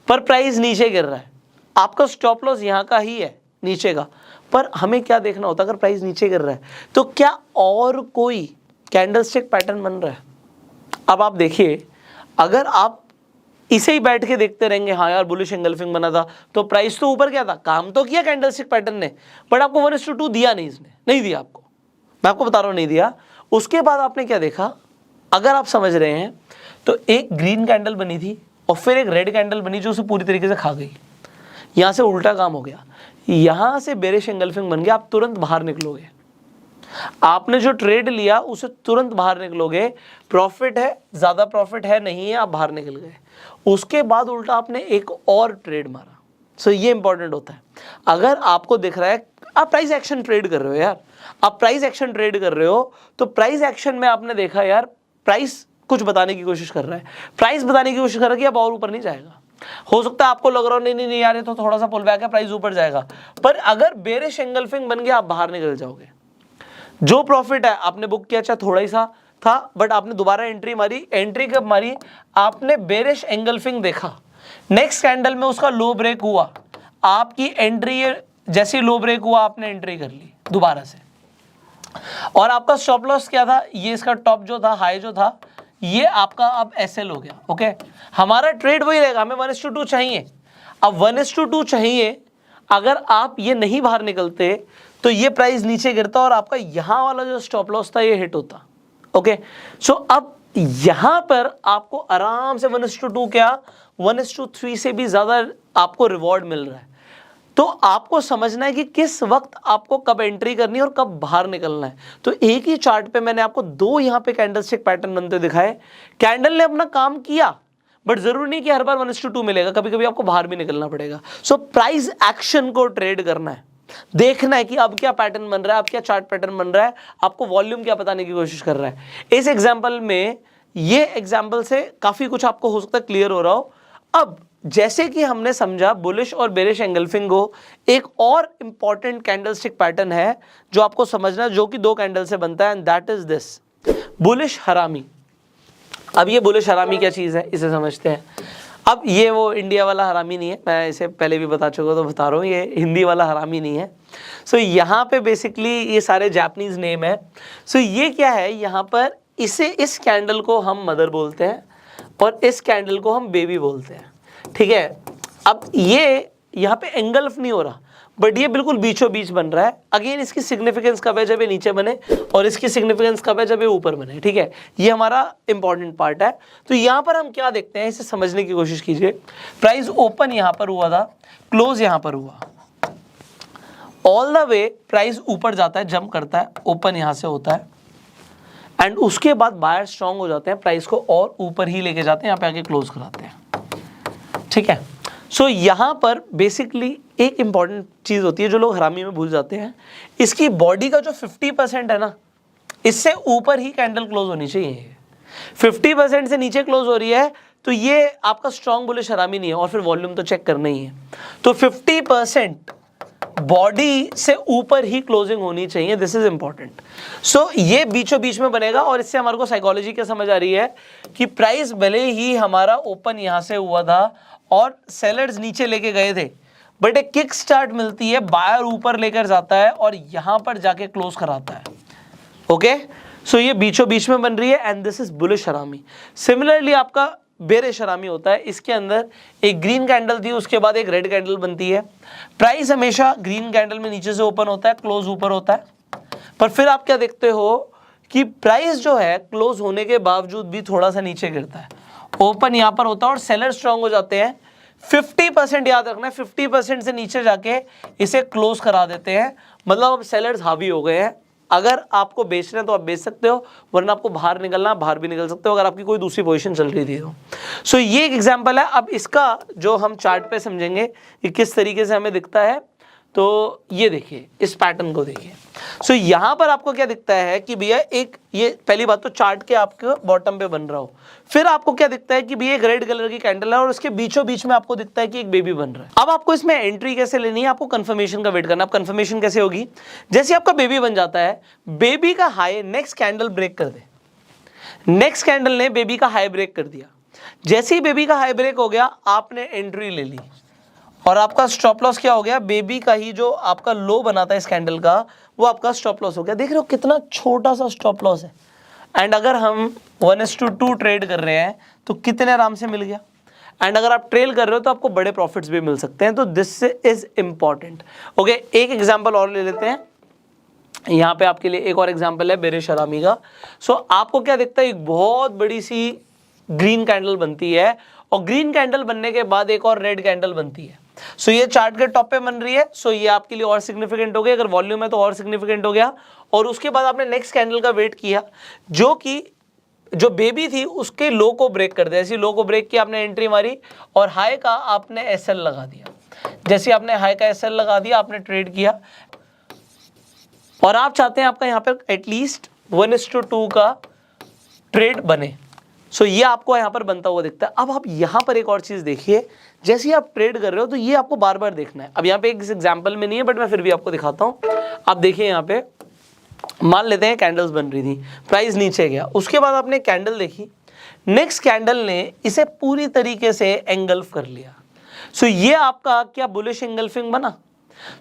पर प्राइस नीचे गिर रहा है, आपका स्टॉप लॉस यहां का ही है, नीचे का। पर हमें क्या देखना होता है, अगर प्राइस नीचे गिर रहा है तो क्या और कोई कैंडलस्टिक पैटर्न बन रहा है। अब आप देखिए, अगर आप इसे ही बैठ के देखते रहेंगे, हाँ यार बुलिश एंगल्फिंग बना था तो प्राइस तो ऊपर क्या था, काम तो किया कैंडलस्टिक पैटर्न ने, बट आपको 1:2 दिया नहीं, इसने नहीं दिया आपको, मैं आपको बता रहा हूं नहीं दिया। उसके बाद आपने क्या देखा, अगर आप समझ रहे हैं, तो एक ग्रीन कैंडल बनी थी और फिर एक रेड कैंडल बनी जो उसे पूरी तरीके से खा गई। यहां से उल्टा काम हो गया, यहां से बेरिश एंगल्फिंग बन गया, आप तुरंत बाहर निकलोगे, आपने जो ट्रेड लिया उसे तुरंत बाहर निकलोगे, प्रॉफिट है, ज्यादा प्रॉफिट है नहीं है, आप बाहर निकल गए। उसके बाद उल्टा आपने एक और ट्रेड मारा। सो ये इंपॉर्टेंट होता है। अगर आपको दिख रहा है, आप प्राइस एक्शन ट्रेड कर रहे हो यार, आप प्राइस एक्शन ट्रेड कर रहे हो, तो प्राइस एक्शन में आपने देखा यार प्राइस कुछ बताने की कोशिश कर रहा है, प्राइस बताने की कोशिश कर रहा है कि अब और ऊपर नहीं जाएगा। हो सकता है आपको लग रहा हो नहीं नहीं यार ये तो थोड़ा सा पुल बैक है, प्राइस ऊपर जाएगा, पर अगर बेरिश एंगल्फिंग बन गया आप बाहर निकल जाओगे। जो प्रॉफिट है आपने बुक किया, चाहे थोड़ा ही सा था, बट आपने दोबारा एंट्री मारी। एंट्री कब मारी, आपने बेरिश एंगल्फिंग देखा, नेक्स्ट कैंडल में उसका लो ब्रेक हुआ, आपकी एंट्री जैसे लो ब्रेक हुआ आपने एंट्री कर ली दोबारा से, और आपका स्टॉप लॉस क्या था, ये इसका टॉप जो था, हाई जो था, ये आपका अब एसएल हो गया। ओके, हमारा ट्रेड वही रहेगा, हमें 1:2 चाहिए। अब 1:2 चाहिए, अगर आप ये नहीं बाहर निकलते तो ये प्राइस नीचे गिरता और आपका यहां वाला जो स्टॉप लॉस था ये हिट होता। ओके, सो अब यहां पर आपको आराम से 1:2 क्या 1:3 से भी ज्यादा आपको रिवॉर्ड मिल रहा है। तो आपको समझना है कि किस वक्त आपको कब एंट्री करनी है और कब बाहर निकलना है। तो एक ही चार्ट पे मैंने आपको दो यहां पे कैंडलस्टिक पैटर्न बनते दिखाए। कैंडल ने अपना काम किया, बट जरूरी नहीं कि हर बार 1:2 मिलेगा, कभी कभी आपको बाहर भी निकलना पड़ेगा। सो प्राइस एक्शन को ट्रेड करना है, देखना है कि अब क्या पैटर्न बन रहा है, अब क्या चार्ट पैटर्न बन रहा है, आपको वॉल्यूम क्या बताने की कोशिश कर रहा है। इस एग्जांपल में ये एग्जाम्पल से काफी कुछ आपको हो सकता है क्लियर हो रहा हो। अब जैसे कि हमने समझा बुलिश और बेरिश एंगल्फिंग को, एक और इंपॉर्टेंट कैंडलस्टिक पैटर्न है जो आपको समझना, जो कि 2 कैंडल से बनता है, and that is this bullish हरामी। अब ये बुलिश हरामी क्या चीज है, इसे समझते हैं। अब ये वो इंडिया वाला हरामी नहीं है, मैं इसे पहले भी बता चुका, तो बता रहा हूँ, ये हिंदी वाला हरामी नहीं है। सो यहाँ पे बेसिकली ये सारे जापानीज नेम है। सो ये क्या है, यहाँ पर इसे, इस कैंडल को हम मदर बोलते हैं और इस कैंडल को हम बेबी बोलते हैं, ठीक है। अब ये यहाँ पे एंगल्फ नहीं हो रहा, बट ये बिल्कुल बीचों बीच बन रहा है। अगेन इसकी सिग्निफिकेंस कब है, जब ये नीचे बने, और इसकी सिग्निफिकेंस कब है, जब ये ऊपर बने, ठीक है। ये हमारा इंपॉर्टेंट पार्ट है। तो यहाँ पर हम क्या देखते हैं, इसे समझने की कोशिश कीजिए। प्राइस ओपन यहाँ पर हुआ था, क्लोज यहाँ पर हुआ, ऑल द वे प्राइस ऊपर जाता है, जंप करता है, ओपन यहाँ से होता है, एंड उसके बाद बायर स्ट्रांग हो जाते हैं, प्राइस को और ऊपर ही लेके जाते हैं, यहाँ पे आके क्लोज कराते हैं, ठीक है। सो यहाँ पर बेसिकली एक इंपॉर्टेंट चीज होती है जो लोग हरामी में भूल जाते हैं, इसकी बॉडी का जो 50% है ना, इससे ऊपर ही कैंडल क्लोज होनी चाहिए। 50% से नीचे क्लोज हो रही है तो ये आपका स्ट्रॉन्ग बुलिश हरामी नहीं है, और फिर वॉल्यूम तो चेक करना ही है। तो 50% बॉडी से ऊपर ही क्लोजिंग होनी चाहिए, दिस इज इंपॉर्टेंट। सो ये बीचों बीच में बनेगा, और इससे हमारे को साइकोलॉजी क्या समझ आ रही है कि प्राइस भले ही हमारा ओपन यहां से हुआ था और सेलर्स नीचे लेके गए थे, बट एक किक स्टार्ट मिलती है, बायर ऊपर लेकर जाता है और यहां पर जाके क्लोज कराता है, ओके। सो ये बीचों बीच में बन रही है, एंड दिस इज बुलिश हरामी। सिमिलरली आपका बेरिश हरामी होता है, इसके अंदर एक ग्रीन कैंडल थी, उसके बाद एक रेड कैंडल बनती है, प्राइस हमेशा ग्रीन कैंडल में नीचे से ओपन होता है, क्लोज ऊपर होता है, पर फिर आप क्या देखते हो कि प्राइस जो है क्लोज होने के बावजूद भी थोड़ा सा नीचे गिरता है, ओपन यहां पर होता है और सेलर स्ट्रांग हो जाते हैं। 50% याद रखना है, 50% से नीचे जाके इसे क्लोज करा देते हैं, मतलब अब सेलर्स हावी हो गए हैं। अगर आपको बेचना है तो आप बेच सकते हो, वरना आपको बाहर निकलना, बाहर भी निकल सकते हो अगर आपकी कोई दूसरी पोजीशन चल रही थी तो। सो ये एक एग्जांपल है। अब इसका जो हम चार्ट पे समझेंगे कि किस तरीके से हमें दिखता है, तो ये देखिए, इस पैटर्न को देखिए। सो यहाँ पर आपको क्या दिखता है कि भैया एक, ये पहली बात तो चार्ट के आपके बॉटम पे बन रहा हो, फिर आपको क्या दिखता है कि भैया एक रेड कलर की कैंडल है और उसके बीचों बीच में आपको दिखता है कि एक बेबी बन रहा है। अब आपको इसमें एंट्री कैसे लेनी है, आपको कंफर्मेशन का वेट करना। अब कंफर्मेशन कैसे होगी, जैसे आपका बेबी बन जाता है, बेबी का हाई नेक्स्ट कैंडल ब्रेक कर दे, नेक्स्ट कैंडल ने बेबी का हाई ब्रेक कर दिया, जैसे ही बेबी का हाई ब्रेक हो गया आपने एंट्री ले ली, और आपका स्टॉप लॉस क्या हो गया, बेबी का ही जो आपका लो बना था इस कैंडल का, वो आपका स्टॉप लॉस हो गया। देख रहे हो कितना छोटा सा स्टॉप लॉस है, एंड अगर हम 1:2 ट्रेड कर रहे हैं तो कितने आराम से मिल गया, एंड अगर आप ट्रेल कर रहे हो तो आपको बड़े प्रॉफिट्स भी मिल सकते हैं। तो दिस इज इंपॉर्टेंट, ओके। एक एग्जांपल और ले लेते हैं, यहाँ पे आपके लिए एक और एग्जांपल है बेरिश हरामी का। सो आपको क्या दिखता है, एक बहुत बड़ी सी ग्रीन कैंडल बनती है, और ग्रीन कैंडल बनने के बाद एक और रेड कैंडल बनती है। सो ये चार्ट के टॉप पे बन रही है, सो ये आपके लिए और सिग्निफिकेंट हो गया, अगर वॉल्यूम है तो और सिग्निफिकेंट हो गया। और उसके बाद आपने नेक्स्ट कैंडल का वेट किया, जो कि जो बेबी थी उसके लो को ब्रेक कर दिया। ऐसी लो को ब्रेक किया, आपने एंट्री मारी, और हाई का आपने एसएल लगा दिया। जैसे आपने हाई का एसएल लगा दिया, आपने ट्रेड किया, और आप चाहते हैं आपका यहाँ पर एटलीस्ट 1:2 का ट्रेड बने। सो ये आपको यहाँ पर बनता हुआ दिखता है। अब आप यहाँ पर एक और चीज देखिए, जैसे आप ट्रेड कर रहे हो तो ये आपको बार बार देखना है। अब यहाँ पे एक एग्जांपल में नहीं है, बट मैं फिर भी आपको दिखाता हूँ। आप देखिए यहाँ पे, मान लेते हैं कैंडल्स बन रही थी, प्राइस नीचे गया, उसके बाद आपने कैंडल देखी, नेक्स्ट कैंडल ने इसे पूरी तरीके से एंगल्फ कर लिया। सो ये आपका क्या बुलिश एंगल्फिंग बना।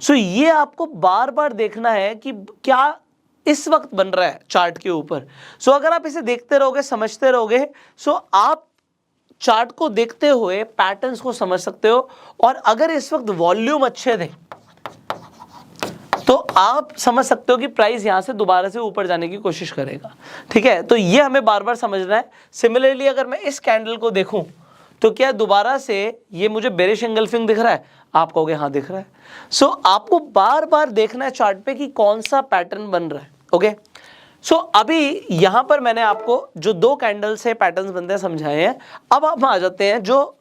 सो ये आपको बार बार देखना है कि क्या इस वक्त बन रहा है चार्ट के ऊपर। सो अगर आप इसे देखते रहोगे, समझते रहोगे, सो आप चार्ट को देखते हुए पैटर्न्स को समझ सकते हो। और अगर इस वक्त वॉल्यूम अच्छे थे तो आप समझ सकते हो कि प्राइस यहां से दोबारा से ऊपर जाने की कोशिश करेगा, ठीक है। तो ये हमें बार बार समझना है। सिमिलरली अगर मैं इस कैंडल को देखूं तो क्या दोबारा से ये मुझे बेरिश एंगल्फिंग दिख रहा है, आप कहोगे हाँ दिख रहा है। सो आपको बार बार देखना है चार्ट पे कि कौन सा पैटर्न बन रहा है, ओके। सो अभी यहां पर मैंने आपको जो 2 कैंडल से पैटर्न्स बनते हैं समझाए हैं। अब हम आ जाते हैं जो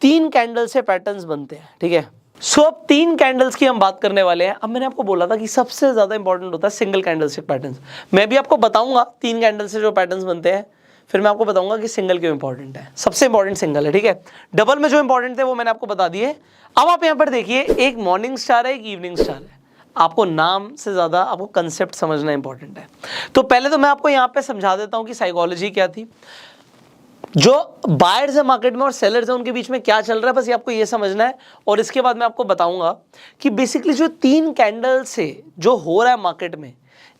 3 कैंडल से पैटर्न्स बनते हैं, ठीक है। सो अब 3 कैंडल्स की हम बात करने वाले हैं। अब मैंने आपको बोला था कि सबसे ज्यादा इंपॉर्टेंट होता है सिंगल कैंडलस्टिक पैटर्न्स। मैं भी आपको बताऊंगा 3 कैंडल से जो पैटर्न्स बनते हैं, फिर मैं आपको बताऊंगा कि सिंगल क्यों इंपॉर्टेंट है। सबसे इंपॉर्टेंट सिंगल है, ठीक है। डबल में जो इंपॉर्टेंट थे वो मैंने आपको बता दिए। अब आप यहाँ पर देखिए, एक मॉर्निंग स्टार है, एक इवनिंग स्टार है। आपको नाम से ज्यादा आपको कंसेप्ट समझना इंपॉर्टेंट है। तो पहले तो मैं आपको यहाँ पे समझा देता हूँ कि साइकोलॉजी क्या थी, जो बायर्स है मार्केट में और सेलर्स है उनके बीच में क्या चल रहा है, बस ये आपको ये समझना है। और इसके बाद मैं आपको बताऊंगा कि बेसिकली जो 3 कैंडल से जो हो रहा है मार्केट में,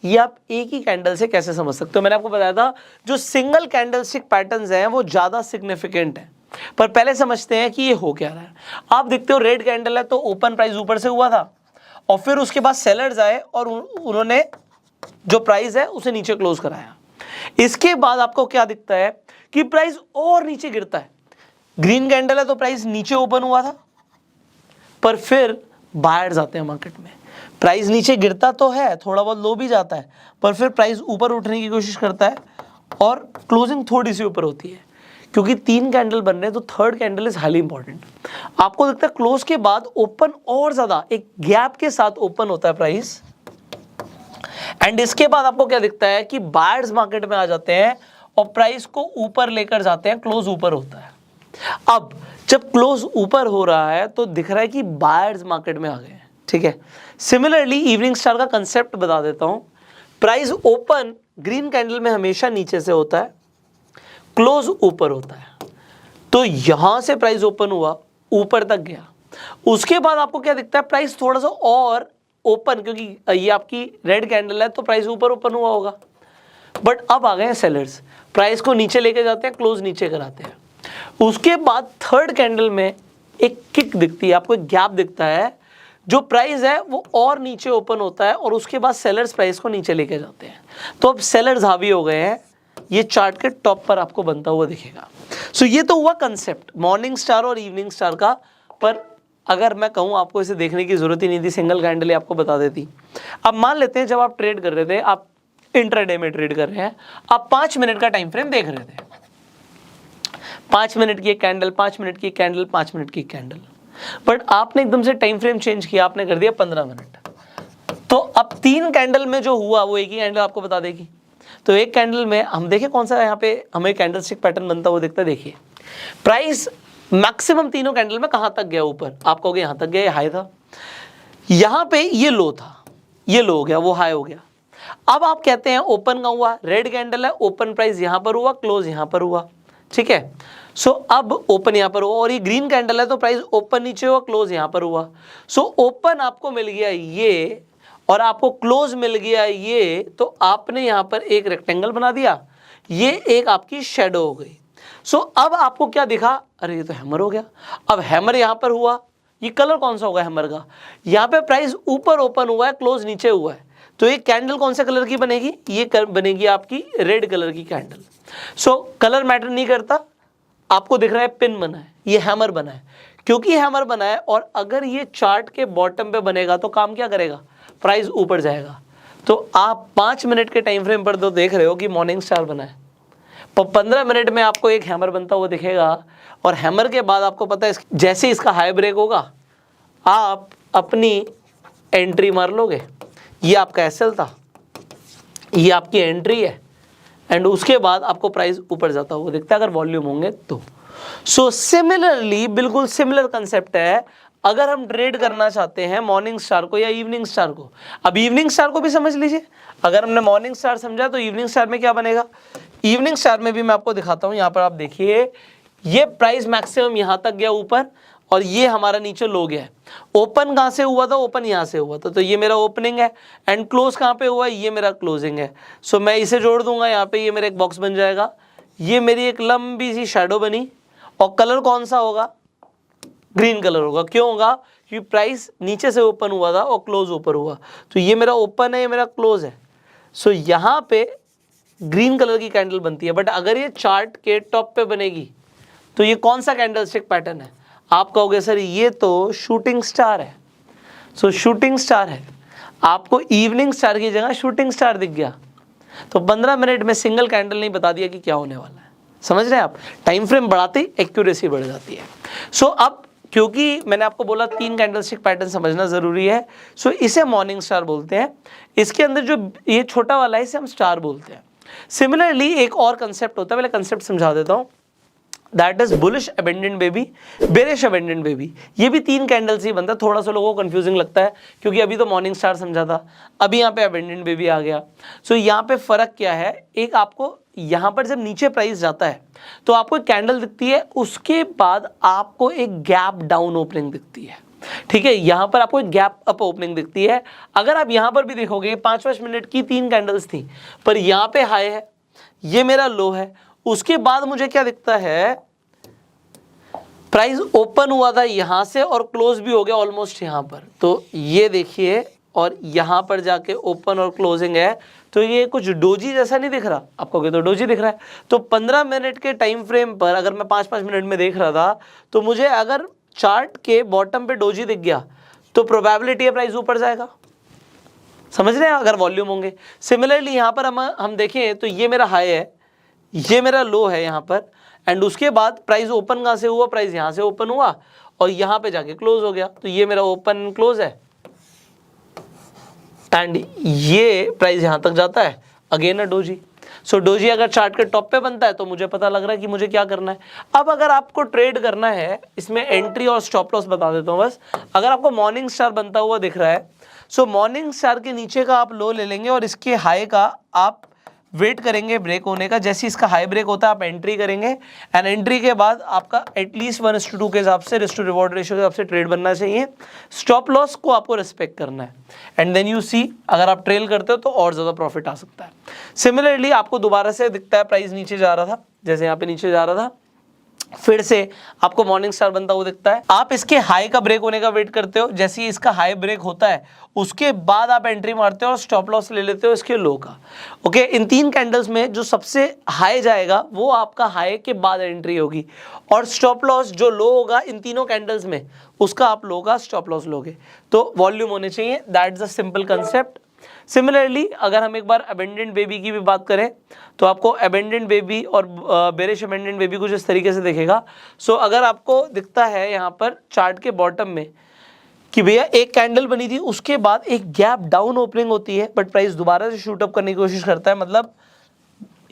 ये आप एक ही कैंडल से कैसे समझ सकते हो। मैंने आपको बताया था जो सिंगल कैंडलस्टिक पैटर्न्स हैं वो ज्यादा सिग्निफिकेंट है। पर पहले समझते हैं कि ये हो क्या रहा है। आप देखते हो रेड कैंडल है तो ओपन प्राइस ऊपर से हुआ था, और फिर उसके बाद सेलर्स आए और उन्होंने जो प्राइस है उसे नीचे क्लोज कराया। इसके बाद आपको क्या दिखता है कि प्राइस और नीचे गिरता है। ग्रीन कैंडल है तो प्राइस नीचे ओपन हुआ था, पर फिर बायर्स आते हैं मार्केट में। प्राइस नीचे गिरता तो है, थोड़ा बहुत लो भी जाता है, पर फिर प्राइस ऊपर उठने की कोशिश करता है और क्लोजिंग थोड़ी सी ऊपर होती है। क्योंकि 3 कैंडल बन रहे हैं तो third candle is highly important. आपको दिखता है क्लोज के बाद ओपन और ज्यादा एक गैप के साथ ओपन होता है प्राइस, एंड इसके बाद आपको क्या दिखता है कि बायर्स मार्केट में आ जाते हैं और प्राइस को ऊपर लेकर जाते हैं, क्लोज ऊपर होता है। अब जब क्लोज ऊपर हो रहा है तो दिख रहा है कि बायर्स मार्केट में आ गए हैं, ठीक है। सिमिलरली इवनिंग स्टार का कंसेप्ट बता देता हूं। प्राइस ओपन ग्रीन कैंडल में हमेशा नीचे से होता है, क्लोज ऊपर होता है। तो यहां से प्राइस ओपन हुआ, ऊपर तक गया, उसके बाद आपको क्या दिखता है, प्राइस थोड़ा सा और ओपन, क्योंकि ये आपकी रेड कैंडल है तो प्राइस ऊपर ओपन हुआ होगा। बट अब आ गए हैं सेलर्स, प्राइस को नीचे लेके जाते हैं, क्लोज नीचे कराते हैं। उसके बाद थर्ड कैंडल में एक किक दिखती है, आपको एक गैप दिखता है, जो प्राइस है वो और नीचे ओपन होता है और उसके बाद सेलर्स प्राइस को नीचे लेके जाते हैं। तो अब सेलर्स हावी हो गए हैं, ये चार्ट के टॉप पर आपको बनता हुआ दिखेगा। सो ये तो हुआ कंसेप्ट मॉर्निंग स्टार और इवनिंग स्टार का। पर अगर मैं कहूँ आपको इसे देखने की जरूरत ही नहीं थी, सिंगल कैंडल ही आपको बता देती। अब मान लेते हैं जब आप ट्रेड कर रहे थे, आप इंट्राडे में ट्रेड कर रहे हैं, आप 5 मिनट का टाइम फ्रेम देख रहे थे, 5 मिनट की एक कैंडल, 5 मिनट की एक कैंडल, 5 मिनट की कैंडल। बट आपने एकदम से टाइम फ्रेम चेंज किया, आपने कर दिया 15 मिनट। तो अब 3 कैंडल में जो हुआ वो एक ही कैंडल आपको बता देगी। तो एक कैंडल में हम देखें कौन सा यहाँ पे हमें कैंडलस्टिक पैटर्न बनता हुआ दिखता है। देखिए प्राइस मैक्सिमम तीनों कैंडल में कहां तक गया, ऊपर। आप कहोगे यहां तक गया, ये हाई था, यहां पे ये लो था, ये लो हो गया, वो हाई हो गया। अब आप कहते हैं ओपन का हुआ, रेड कैंडल है, ओपन प्राइस यहां पर हुआ, क्लोज यहां पर हुआ, ठीक है। सो अब ओपन यहां पर हुआ, और ये ग्रीन कैंडल है तो प्राइस ओपन नीचे हुआ, क्लोज यहां पर हुआ। सो ओपन आपको मिल गया ये और आपको क्लोज मिल गया ये, तो आपने यहां पर एक रेक्टेंगल बना दिया, ये एक आपकी शेडो हो गई। सो अब आपको क्या दिखा, अरे ये तो हैमर हो गया। अब हैमर यहां पर हुआ, ये कलर कौन सा होगा हैमर का, यहां पे प्राइस ऊपर ओपन हुआ है, क्लोज नीचे हुआ है, तो ये कैंडल कौन से कलर की बनेगी, ये बनेगी आपकी रेड कलर की कैंडल। सो कलर मैटर नहीं करता, आपको दिख रहा है पिन बना है, ये हैमर बना है। क्योंकि हैमर बना है और अगर ये चार्ट के बॉटम पे बनेगा तो काम क्या करेगा, प्राइस ऊपर जाएगा। तो आप 5 मिनट के टाइम फ्रेम पर तो देख रहे हो कि मॉर्निंग स्टार बना है, पर 15 मिनट में आपको एक हैमर बनता हुआ दिखेगा, और हैमर के बाद आपको पता है जैसे इसका हाई ब्रेक होगा आप अपनी एंट्री मार लोगे। ये आपका एसएल था, ये आपकी एंट्री है, एंड उसके बाद आपको प्राइस ऊपर जाता हुआ दिखता है अगर वॉल्यूम होंगे तो। सो सिमिलरली बिल्कुल सिमिलर कंसेप्ट है अगर हम ट्रेड करना चाहते हैं मॉर्निंग स्टार को या इवनिंग स्टार को। अब इवनिंग स्टार को भी समझ लीजिए, अगर हमने मॉर्निंग स्टार समझा तो इवनिंग स्टार में क्या बनेगा। इवनिंग स्टार में भी मैं आपको दिखाता हूं, यहां पर आप देखिए ये प्राइस मैक्सिमम यहां तक गया ऊपर और ये हमारा नीचे लो गया है। ओपन कहां से हुआ था, ओपन यहां से हुआ था, तो ये मेरा ओपनिंग है, एंड क्लोज कहां पे हुआ है, ये मेरा क्लोजिंग है। सो मैं इसे जोड़ दूंगा, यहाँ पे ये मेरा एक बॉक्स बन जाएगा, ये मेरी एक लंबी सी शैडो बनी, और कलर कौन सा होगा, ग्रीन कलर होगा। क्यों होगा, क्योंकि प्राइस नीचे से ओपन हुआ था और क्लोज ऊपर हुआ, तो ये मेरा ओपन है, ये मेरा क्लोज है। सो यहाँ पे ग्रीन कलर की कैंडल बनती है। बट अगर ये चार्ट के टॉप पे बनेगी तो ये कौन सा कैंडलस्टिक पैटर्न है, आप कहोगे सर ये तो शूटिंग स्टार है। सो शूटिंग स्टार है, आपको इवनिंग स्टार की जगह शूटिंग स्टार दिख गया, तो 15 मिनट में सिंगल कैंडल नहीं बता दिया कि क्या होने वाला है। समझ रहे हैं आप, टाइम फ्रेम बढ़ाते ही एक्यूरेसी बढ़ जाती है। सो अब क्योंकि मैंने आपको बोला 3 कैंडलस्टिक पैटर्न समझना जरूरी है, सो इसे मॉर्निंग स्टार बोलते हैं। इसके अंदर जो ये छोटा वाला है इसे हम स्टार बोलते हैं। सिमिलरली एक और कंसेप्ट होता है, पहले कंसेप्ट समझा देता हूँ, that is bullish abandoned baby, bearish abandoned baby. ये भी 3 कैंडल से ही बनता है। थोड़ा सा लोगों को कंफ्यूजिंग लगता है क्योंकि अभी तो मॉर्निंग स्टार समझा था, अभी यहाँ पे अबेंडेंट बेबी आ गया। सो यहाँ पे फर्क क्या है, एक आपको यहाँ पर जब नीचे प्राइस जाता है तो आपको एक कैंडल दिखती है, उसके बाद आपको एक गैप डाउन ओपनिंग दिखती है, ठीक है। यहां पर आपको एक गैप अप ओपनिंग दिखती है। अगर आप यहां पर भी देखोगे 5-5 मिनट की 3 कैंडल्स थी, पर यहां पे हाई है, ये मेरा लो है, उसके बाद मुझे क्या दिखता है, प्राइस ओपन हुआ था यहां से और क्लोज भी हो गया ऑलमोस्ट यहां पर। तो ये देखिए, और यहां पर जाके ओपन और क्लोजिंग है, तो ये कुछ डोजी जैसा नहीं दिख रहा आपको, तो डोजी दिख रहा है। तो 15 मिनट के टाइम फ्रेम पर अगर मैं 5-5 मिनट में देख रहा था, तो मुझे अगर चार्ट के बॉटम पे डोजी दिख गया तो प्रोबेबिलिटी है प्राइस ऊपर जाएगा, समझ रहे हैं, अगर वॉल्यूम होंगे। सिमिलरली यहां पर हम देखें तो ये मेरा हाई है, ये मेरा लो है यहां पर, एंड उसके बाद प्राइस ओपन कहां से हुआ, प्राइस यहां से ओपन हुआ और यहां पे जाके क्लोज हो गया। तो ये मेरा ओपन क्लोज है एंड ये प्राइस यहां तक जाता है, again a doji. So doji अगर चार्ट के टॉप पे बनता है तो मुझे पता लग रहा है कि मुझे क्या करना है। अब अगर आपको ट्रेड करना है, इसमें एंट्री और स्टॉप लॉस बता देता हूं बस। अगर आपको मॉर्निंग स्टार बनता हुआ दिख रहा है, सो मॉर्निंग स्टार के नीचे का आप लो ले लेंगे और इसके हाई का आप वेट करेंगे ब्रेक होने का। जैसे इसका हाई ब्रेक होता है आप एंट्री करेंगे, एंड एंट्री के बाद आपका एटलीस्ट 1:2 के हिसाब से, रिस्क टू रिवॉर्ड रेशियो के हिसाब से ट्रेड बनना चाहिए। स्टॉप लॉस को आपको रिस्पेक्ट करना है, एंड देन यू सी अगर आप ट्रेल करते हो तो और ज़्यादा प्रॉफिट आ सकता है। सिमिलरली आपको दोबारा से दिखता है प्राइस नीचे जा रहा था, जैसे यहाँ पे नीचे जा रहा था, फिर से आपको मॉर्निंग स्टार बनता हुआ दिखता है। आप इसके हाई का ब्रेक होने का वेट करते हो, जैसे ही इसका हाई ब्रेक होता है उसके बाद आप एंट्री मारते हो और स्टॉप लॉस ले लेते हो इसके लो का। ओके, इन 3 कैंडल्स में जो सबसे हाई जाएगा वो आपका हाई के बाद एंट्री होगी, और स्टॉप लॉस जो लो होगा इन तीनों कैंडल्स में उसका आप लो का स्टॉप लॉस लोगे। तो वॉल्यूम होने चाहिए, that is a simple concept. Similarly अगर हम एक बार अबेंडेंट बेबी की भी बात करें तो आपको अबेंडेंट बेबी और बेरिश अबेंडेंट बेबी कुछ इस तरीके से दिखेगा। सो अगर आपको दिखता है यहाँ पर चार्ट के बॉटम में कि भैया एक कैंडल बनी थी, उसके बाद एक गैप डाउन ओपनिंग होती है, बट प्राइस दोबारा से शूट अप करने की कोशिश करता है, मतलब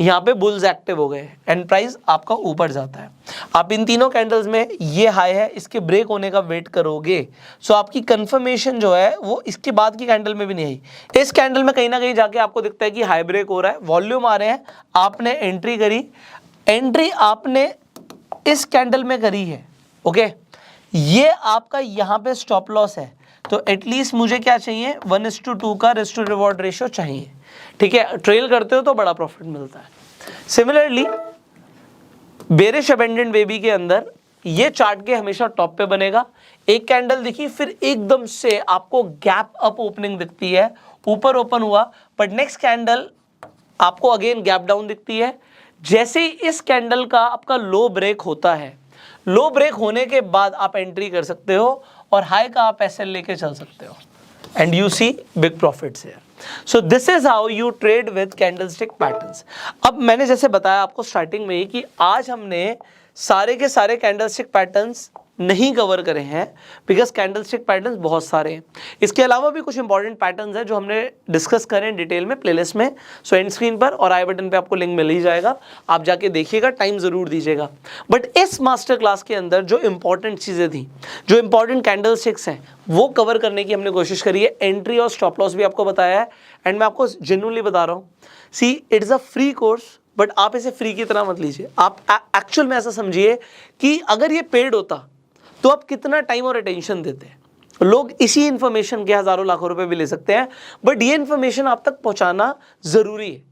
यहाँ पे बुल्स एक्टिव हो गए एंड प्राइस आपका ऊपर जाता है। आप इन तीनों कैंडल्स में ये हाई है, इसके ब्रेक होने का वेट करोगे। सो आपकी कंफर्मेशन जो है वो इसके बाद की कैंडल में भी नहीं आई। इस कैंडल में कहीं ना कहीं जाके आपको दिखता है कि हाई ब्रेक हो रहा है, वॉल्यूम आ रहे हैं, आपने एंट्री करी, एंट्री आपने इस कैंडल में करी है। ओके, ये आपका यहाँ पे स्टॉप लॉस है, तो एटलीस्ट मुझे क्या चाहिए, 1:2 का रिस्क टू रिवॉर्ड रेशियो चाहिए, ठीक है। ट्रेल करते हो तो बड़ा प्रॉफिट मिलता है। सिमिलरली बेरिश अबेंडेंट बेबी के अंदर ये चार्ट के हमेशा टॉप पे बनेगा। एक कैंडल दिखी, फिर एकदम से आपको गैप अप ओपनिंग दिखती है, ऊपर ओपन हुआ, बट नेक्स्ट कैंडल आपको अगेन गैप डाउन दिखती है। जैसे ही इस कैंडल का आपका लो ब्रेक होता है, लो ब्रेक होने के बाद आप एंट्री कर सकते हो और हाई का आप एसएल लेके चल सकते हो, and you see big profits here. So this is how you trade with candlestick patterns. अब मैंने जैसे बताया आपको स्टार्टिंग में ही कि आज हमने सारे के सारे कैंडलस्टिक पैटर्न्स नहीं कवर करे हैं, बिकॉज कैंडलस्टिक पैटर्न्स बहुत सारे हैं। इसके अलावा भी कुछ इंपॉर्टेंट पैटर्न्स हैं जो हमने डिस्कस करें डिटेल में प्लेलिस्ट में। सो एंड स्क्रीन पर और आई बटन पे आपको लिंक मिल ही जाएगा, आप जाके देखिएगा, टाइम ज़रूर दीजिएगा। बट इस मास्टर क्लास के अंदर जो इंपॉर्टेंट चीज़ें थी, जो इंपॉर्टेंट कैंडलस्टिक्स हैं, वो कवर करने की हमने कोशिश करी है। एंट्री और स्टॉप लॉस भी आपको बताया है, एंड मैं आपको जेन्युइनली बता रहा हूँ, see it is a free course, but आप इसे फ्री की तरह मत लीजिए। आप एक्चुअल में ऐसा समझिए कि अगर ये पेड होता तो आप कितना टाइम और अटेंशन देते हैं। लोग इसी इंफॉर्मेशन के हज़ारों लाखों रुपए भी ले सकते हैं, बट ये इंफॉर्मेशन आप तक पहुंचाना ज़रूरी है।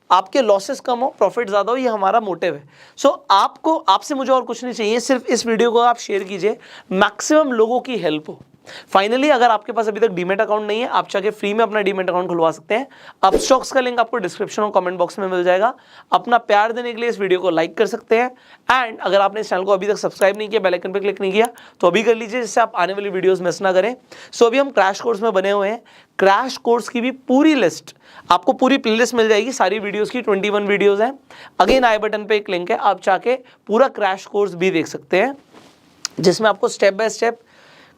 आपके लॉसेस कम हो, प्रॉफिट ज़्यादा हो, ये हमारा मोटिव है। सो आपको, आपसे मुझे और कुछ नहीं चाहिए, सिर्फ इस वीडियो को आप शेयर कीजिए, मैक्सिमम लोगों की हेल्प हो। फाइनली अगर आपके पास अभी तक डीमेट अकाउंट नहीं है, आप जाके फ्री में अपना डीमेट अकाउंट खुलवा सकते हैं। अपस्टॉक्स का लिंक आपको डिस्क्रिप्शन और कमेंट बॉक्स में मिल जाएगा। अपना प्यार देने के लिए इस वीडियो को लाइक कर सकते हैं, एंड अगर आपने इस चैनल को अभी तक सब्सक्राइब नहीं किया, बेल आइकन पे क्लिक नहीं किया, तो अभी कर लीजिए, जिससे आप आने वाली वीडियोस मिस ना करें। सो अभी हम क्रैश कोर्स में बने हुए हैं। क्रैश कोर्स की भी पूरी लिस्ट, आपको पूरी प्लेलिस्ट मिल जाएगी सारी वीडियोस की, 21 वीडियोस हैं। अगेन आई बटन पे एक लिंक है, आप जाके पूरा क्रैश कोर्स भी देख सकते हैं, जिसमें आपको स्टेप बाय स्टेप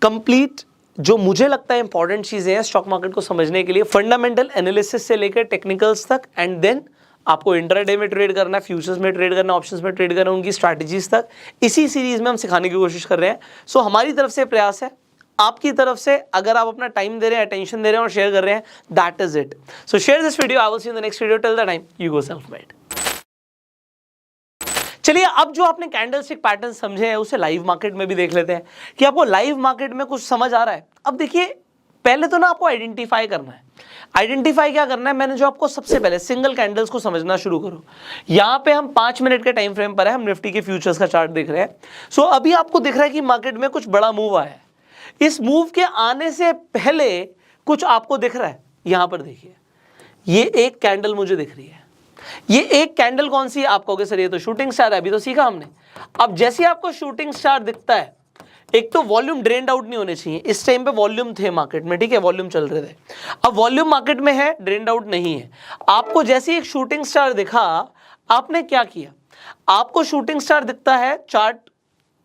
कंप्लीट जो मुझे लगता है इंपॉर्टेंट चीज़ें हैं स्टॉक मार्केट को समझने के लिए, फंडामेंटल एनालिसिस से लेकर टेक्निकल्स तक, एंड देन आपको इंट्राडे में ट्रेड करना है, फ्यूचर्स में ट्रेड करना है, ऑप्शंस में ट्रेड करना है, उनकी स्ट्रैटेजीज तक इसी सीरीज में हम सिखाने की कोशिश कर रहे हैं। सो हमारी तरफ से प्रयास है, आपकी तरफ से अगर आप अपना टाइम दे रहे हैं, अटेंशन दे रहे हैं और शेयर कर रहे हैं, that is it. So share this video, I will see you in the next video. Till the time you go self made. चलिए अब जो आपने कैंडलस्टिक पैटर्न समझे हैं उसे लाइव मार्केट में भी देख लेते हैं कि आपको लाइव मार्केट में कुछ समझ आ रहा है। अब देखिए पहले तो ना आपको आइडेंटिफाई करना है। आइडेंटिफाई क्या करना है, मैंने जो आपको सबसे पहले सिंगल कैंडल्स को समझना शुरू करो। यहां पे हम 5 मिनट के टाइम फ्रेम पर है, हम निफ्टी के फ्यूचर्स का चार्ट देख रहे हैं। सो अभी आपको दिख रहा है कि मार्केट में कुछ बड़ा मूव आया है। इस मूव के आने से पहले कुछ आपको दिख रहा है, यहां पर देखिए ये एक कैंडल मुझे दिख रही है। ये एक कैंडल कौन सी है? आप कहोगे सर ये तो शूटिंग स्टार है, अभी तो सीखा हमने। अब जैसे आपको शूटिंग स्टार दिखता है, एक तो वॉल्यूम ड्रेन्ड आउट नहीं होने चाहिए। इस टाइम पे वॉल्यूम थे मार्केट में, ठीक है, वॉल्यूम चल रहे थे। अब वॉल्यूम मार्केट में है, ड्रेन्ड आउट नहीं है। आपको जैसे एक शूटिंग स्टार दिखा, आपने क्या किया? आपको शूटिंग स्टार दिखता है, चार्ट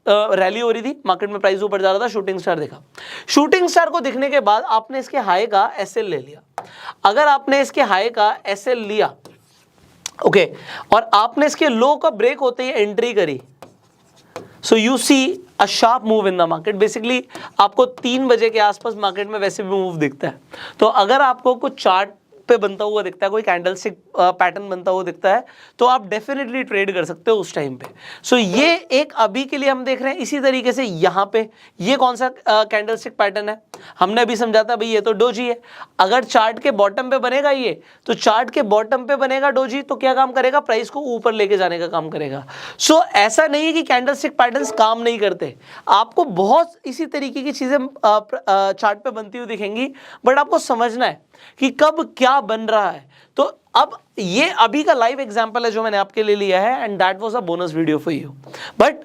रैली हो रही थी, मार्केट में प्राइस ऊपर जा रहा था, शूटिंग स्टार दिखा। शूटिंग स्टार को दिखने के बाद आपने इसके हाई का एसएल ले लिया। अगर आपने इसके हाई का एसएल लिया, ओके, और आपने इसके लो का ब्रेक होते ही एंट्री करी, so you see a sharp move in the market. Basically आपको 3 बजे के आसपास मार्केट में वैसे भी मूव दिखता है। तो अगर आपको कुछ चार्ट पे बनता हुआ दिखता है, कोई कैंडलस्टिक पैटर्न बनता हुआ दिखता है, तो आप डेफिनेटली ट्रेड कर सकते हो उस टाइम पे। सो ये एक अभी के लिए हम देख रहे हैं। इसी तरीके से यहाँ पे ये कौन सा कैंडलस्टिक पैटर्न है, हमने अभी समझा था भाई ये तो डोजी है। अगर चार्ट के बॉटम पे बनेगा ये, तो चार्ट के बॉटम पे बनेगा डोजी, तो क्या काम करेगा? प्राइस को ऊपर लेके जाने का काम करेगा। सो ऐसा नहीं है कि कैंडलस्टिक पैटर्न्स काम नहीं करते, आपको बहुत इसी तरीके की चीजें चार्ट पे बनती हुई दिखेंगी, बट आपको समझना है कि कब क्या बन रहा है। तो अब ये अभी का लाइव एग्जांपल है जो मैंने आपके लिए लिया है, and that was a bonus video for you. But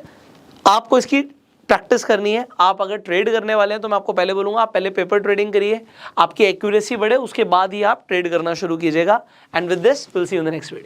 आपको इसकी प्रैक्टिस करनी है। आप अगर ट्रेड करने वाले हैं तो मैं आपको पहले बोलूंगा आप पहले पेपर ट्रेडिंग करिए, आपकी एक्यूरेसी बढ़े, उसके बाद ही आप ट्रेड करना शुरू कीजिएगा। And with this will see you in the next video.